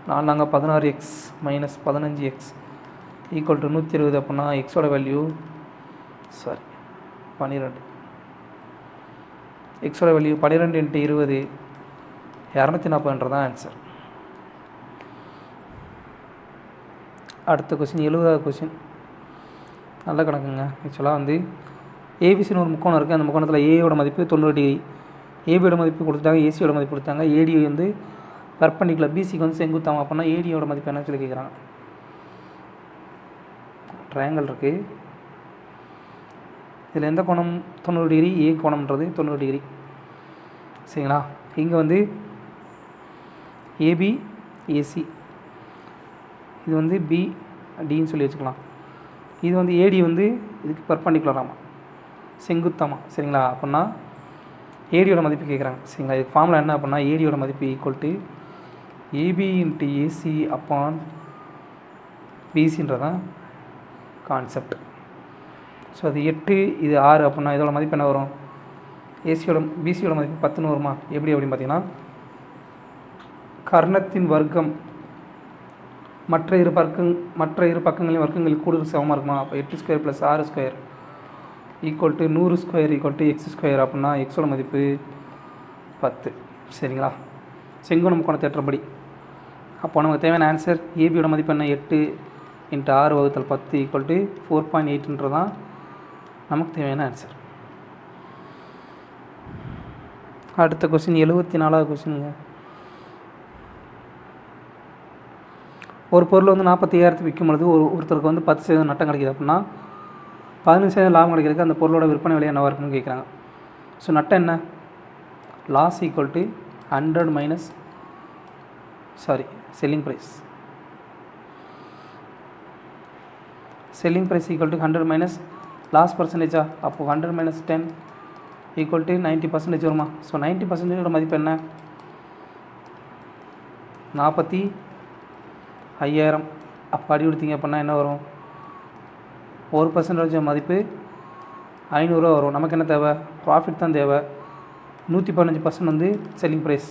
4 நாங்கள் 16x minus 15x equal to 120. அப்படின்னா எக்ஸோட வேல்யூ 12. எக்ஸோட வேல்யூ 12 இன்ட்டு 20 240 தான் ஆன்சர். அடுத்த கொஸ்டின் 70வது கொஸ்டின். நல்ல கணக்குங்க. ஆக்சுவலாக வந்து ஏபிசின்னு ஒரு முக்கோணம் இருக்குது. அந்த முக்கோணத்தில் ஏயோட மதிப்பு 90 டிகிரி, ஏபியோட மதிப்பு கொடுத்துட்டாங்க, ஏசியோட மதிப்பு கொடுத்தாங்க. ஏடி வந்து பர்பண்டிகுலர், பிசிக்கு வந்து செங்குத்தாகும். அப்படின்னா ஏடியோட மதிப்பு என்னன்னு சொல்லி கேட்குறாங்க. ட்ரையாங்கல் இருக்குது, இதில் எந்த கோணம் 90 டிகிரி? ஏ கோணம்ன்றது 90 டிகிரி. சரிங்களா, இங்கே வந்து ஏபி ஏசி, இது வந்து பிடின்னு சொல்லி வச்சுக்கலாம். இது வந்து ஏடி வந்து இதுக்கு பர்பண்டிகுலராமா, செங்குத்தாமா. சரிங்களா, அப்படின்னா ஏடியோட மதிப்பு கேட்குறாங்க. சரிங்களா, இதுக்கு ஃபார்முலா என்ன அப்படின்னா ஏடியோட மதிப்பு equal to AB into AC upon பிசின்றதான் கான்செப்ட். ஸோ அது 8, இது 6 அப்படின்னா இதோட மதிப்பு என்ன வரும்? பிசியோட மதிப்பு 10ன்னு வருமா? எப்படி அப்படின்னு பார்த்தீங்கன்னா கர்ணத்தின் வர்க்கம் மற்ற இரு பக்கங்களையும் வர்க்கங்களுக்கு கூடுதல் சமமாக இருக்குமா? அப்போ 8 square + 6 square equal to 100 square equal to X square. அப்படின்னா எக்ஸோட மதிப்பு 10. சரிங்களா, செங்கோண முக்கோண தேற்றப்படி. அப்போ நமக்கு தேவையான ஆன்சர் ஏபியோட மதிப்பு என்ன? 8 இன்ட்டு 6 வகுத்தல் 10 ஈக்குவல் டு 4.8 தான் நமக்கு தேவையான ஆன்சர். அடுத்த கொஸ்டின் 74வது கொஸ்டினுங்க. ஒரு பொருள் வந்து 45,000 விற்கும் பொழுது ஒருத்தருக்கு வந்து 10% நட்டம் கிடைக்கிது அப்படின்னா 15% லாபம் கிடைக்கிறதுக்கு அந்த பொருளோட விற்பனை விலை என்னவாக இருக்குன்னு கேட்குறாங்க. ஸோ நட்டம் என்ன? Loss equal to 100 minus selling price. Selling price equal to 100 minus loss பர்சன்டேஜா? அப்போது 100 மைனஸ் 10 ஈக்குவல் டு 90% வருமா? ஸோ 90%ஓட மதிப்பு என்ன? 45,000. அப்போ அடி கொடுத்தீங்க அப்படின்னா என்ன வரும்? 1% மதிப்பு 500 ரூபா வரும். நமக்கு என்ன தேவை? ப்ராஃபிட் தான் தேவை. 115% வந்து selling price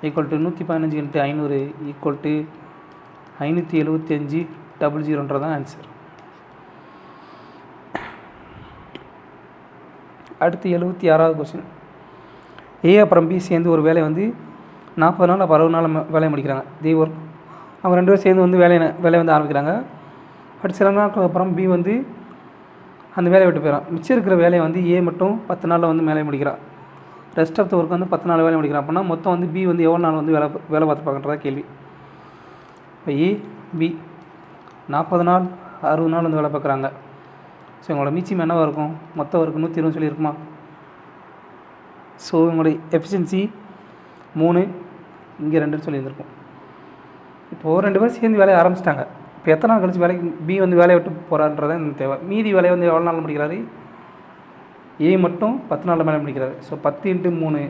equal to 115 × 500 equal to 575,000 தான் ஆன்சர். அடுத்து 76வது கொஸ்டின். ஏ அப்புறம் பி சேர்ந்து ஒரு வேலையை வந்து 40 நாள் அப்போ 60 நாள் வேலையை முடிக்கிறாங்க. தி ஒர்க். அவங்க 2 பேரும் சேர்ந்து வந்து வேலையை வந்து ஆரம்பிக்கிறாங்க. பட் சில நாட்களுக்கு அப்புறம் பி வந்து அந்த வேலையை விட்டு போயிடறான். மிச்சம் இருக்கிற வேலையை வந்து ஏ மட்டும் 10 நாளில் வந்து வேலையை முடிக்கிறான். ரெஸ்ட் ஆஃப் த ஒர்க் வந்து 10 நாள் வேலை முடிக்கிறான். அப்படின்னா மொத்தம் வந்து பி வந்து எவ்வளோ நாள் வந்து வேலை பார்த்துப்பாங்கன்றதா கேள்வி. இப்போ ஏ பி 40 நாள் 60 நாள் வந்து வேலை பார்க்குறாங்க. ஸோ இவங்களோட மீச்சம் என்னவாக இருக்கும்? மொத்த ஒர்க்கு 120 சொல்லியிருக்குமா? ஸோ இவங்களுடைய எஃபிஷியன்சி 3, இங்கே 2 சொல்லியிருந்திருக்கும். இப்போது 2 பேரும் சேர்ந்து வேலையை ஆரம்பிச்சிட்டாங்க. இப்போ எத்தனை நாள் கழிச்சு வேலைக்கு பி வந்து வேலையை விட்டு போகிறான்றதான் எனக்கு தேவை. மீதி வேலையை வந்து எவ்வளோ நாள் முடிக்கிறாரு? ஏ மட்டும் 10 நாளில் வேலை முடிக்கிறாரு. ஸோ 10 × 3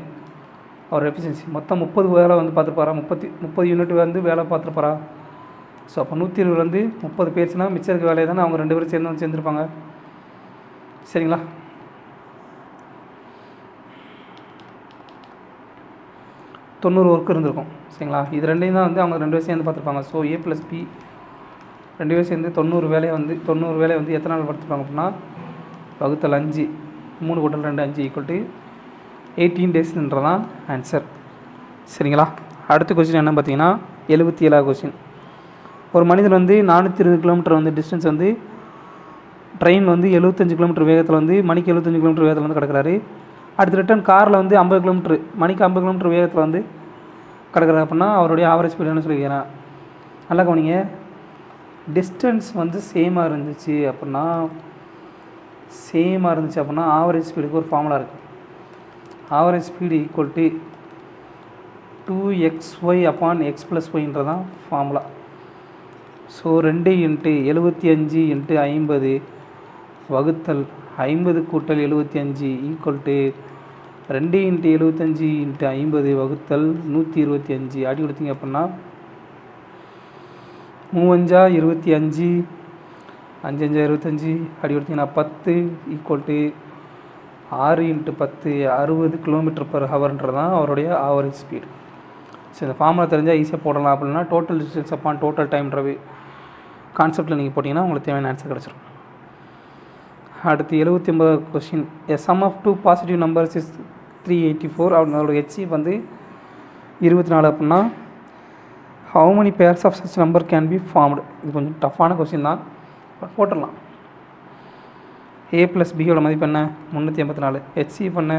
அவர் எஃபிஷியன்சி மொத்தம் 30 வேலை வந்து பார்த்துருப்பாரா? 30 யூனிட் வந்து வேலை பார்த்துருப்பாரா? ஸோ அப்போ 120 வந்து 30 பேர்ஸ்னா மிச்சம் இருக்க வேலையை தானே அவங்க 2 பேரும் சேர்ந்துருப்பாங்க. சரிங்களா? தொண்ணூறு ஒர்க் இருந்திருக்கும். சரிங்களா? இது ரெண்டையும் தான் வந்து அவங்க 2 பேரும் சேர்ந்து பார்த்துருப்பாங்க. ஸோ ஏ ப்ளஸ் பி 2 பேரும் சேர்ந்து 90 வேலையை வந்து எத்தனை நாள் பார்த்துருப்பாங்க அப்படின்னா வகுத்தல் 5 3 × 2 5 ஈக்குவல் டு 18 டேஸ்ன்றதான் ஆன்சர். சரிங்களா? அடுத்த கொஸ்டின் என்ன பார்த்தீங்கன்னா 77வது கொஸ்டின். ஒரு மனிதன் வந்து 420 கிலோமீட்டர் வந்து டிஸ்டன்ஸ் வந்து ட்ரெயின் வந்து 75 கிலோமீட்டர் வேகத்தில் வந்து மணிக்கு 75 கிலோமீட்டர் வேகத்தில் வந்து கிடக்கிறாரு. அடுத்து ரிட்டன் காரில் வந்து 50 கிலோமீட்டர் மணிக்கு 50 கிலோமீட்டர் வேகத்தில் வந்து கிடக்கிறாரு. அப்படின்னா அவருடைய ஆவரேஜ் ஸ்பீடு என்ன சொல்லிக்கிறேன்? நல்லா கவனிங்க. டிஸ்டன்ஸ் வந்து சேமாக இருந்துச்சு அப்படின்னா ஆவரேஜ் ஸ்பீடுக்கு ஒரு ஃபார்முலா இருக்குது. Average speed equal to 2xy/x+y தான் ஃபார்முலா. ஸோ 2 × 75 × 50 வகுத்தல் 50 × 75 ஈக்குவல் டு 2 × 75 × 50 வகுத்தல் 125. அடி கொடுத்தீங்க அப்படின்னா 3 5 25 5 5 25 அடி கொடுத்தீங்கன்னா 10 ஈக்குவல் டு 6 × 10 60 km/hன்றதான் அவருடைய ஆவரேஜ் ஸ்பீடு. ஸோ இந்த ஃபார்முலா தெரிஞ்சால் ஈஸியாக போடலாம். அப்படின்னா டோட்டல் டிஸ்டன்ஸ் அப்பான் டோட்டல் டைம்ன்றவே கான்செப்டில் நீங்கள் போட்டிங்கன்னா உங்களுக்கு தேவையான ஆன்சர் கிடச்சிடும். அடுத்து 79வது question. A sum of 2 positive numbers is 384. அதோட ஹெச்சிஎஃப் வந்து 24 அப்படின்னா how many pairs of such number can be formed? இது கொஞ்சம் டஃப்பான கொஸ்டின் தான், பட் போட்டுடலாம். ஏ ப்ளஸ் பியோட மதிப்பு என்ன? 384. ஹெச்சிஎஃப் என்ன?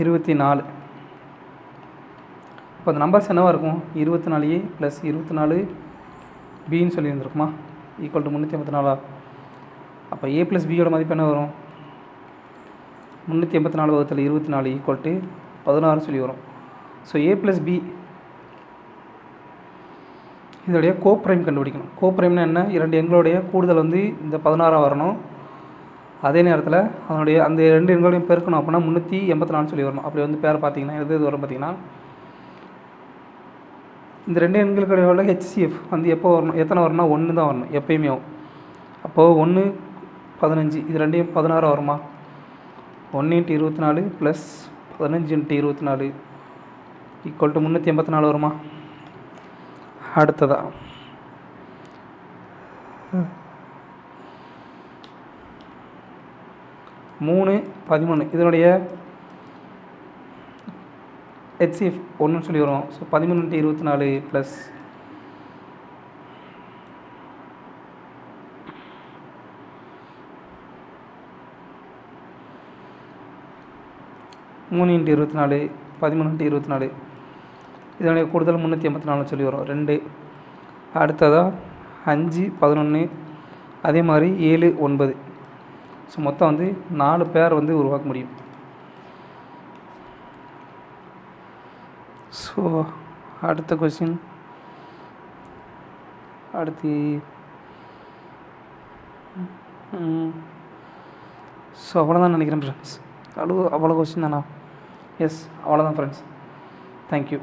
24. இப்போ அந்த நம்பர்ஸ் என்னவாக இருக்கும்? 24A + 24Bன்னு சொல்லியிருந்துருக்குமா? Equal to 384. அப்போ ஏ ப்ளஸ் பியோட மதிப்பு என்ன வரும்? 384 / 24 ஈக்குவல் டு 16 சொல்லி வரும். ஸோ ஏ ப்ளஸ் பி இதோடைய கோப்ரைம் கண்டுபிடிக்கணும். கோப்ரைம்னா என்ன? 2 எண்களுடைய கூடுதல் வந்து இந்த 16 வரணும். அதே நேரத்தில் அதனுடைய அந்த 2 எண்களையும் பெருக்கணும். அப்படின்னா 384 சொல்லி வரணும். அப்படி வந்து பேரை பார்த்தீங்கன்னா எது வரும் பார்த்தீங்கன்னா இந்த 2 எண்களுடைய உள்ள ஹெச்சிஎஃப் வந்து எப்போ வரணும்? எத்தனை வரணும்னா 1 தான் வரணும் எப்பயுமே. அப்போது 1 15 இது ரெண்டையும் 16 வருமா? 1 × 24 + 15 × 24 ஈக்குவல் டு 384 வருமா? அடுத்ததா 3 13 இதனுடைய ஹெச்சிஎஃப் 1ன்னு சொல்லி வரும். ஸோ 13 × 24 ப்ளஸ் 13 3 × 24 13 × 24 இதனுடைய கூடுதல் 384 சொல்லி வரும் 2. அடுத்ததாக 5 11 அதே மாதிரி 7 9. ஸோ மொத்தம் வந்து 4 பேர் வந்து உருவாக்க முடியும். ஸோ அடுத்த கொஸ்டின் அடுத்து ஸோ அவ்வளோதான் நினைக்கிறேன் ஃப்ரெண்ட்ஸ். அவ்வளோ கொஸ்டின் தானா? எஸ், அவ்வளோதான் ஃப்ரெண்ட்ஸ். தேங்க்யூ.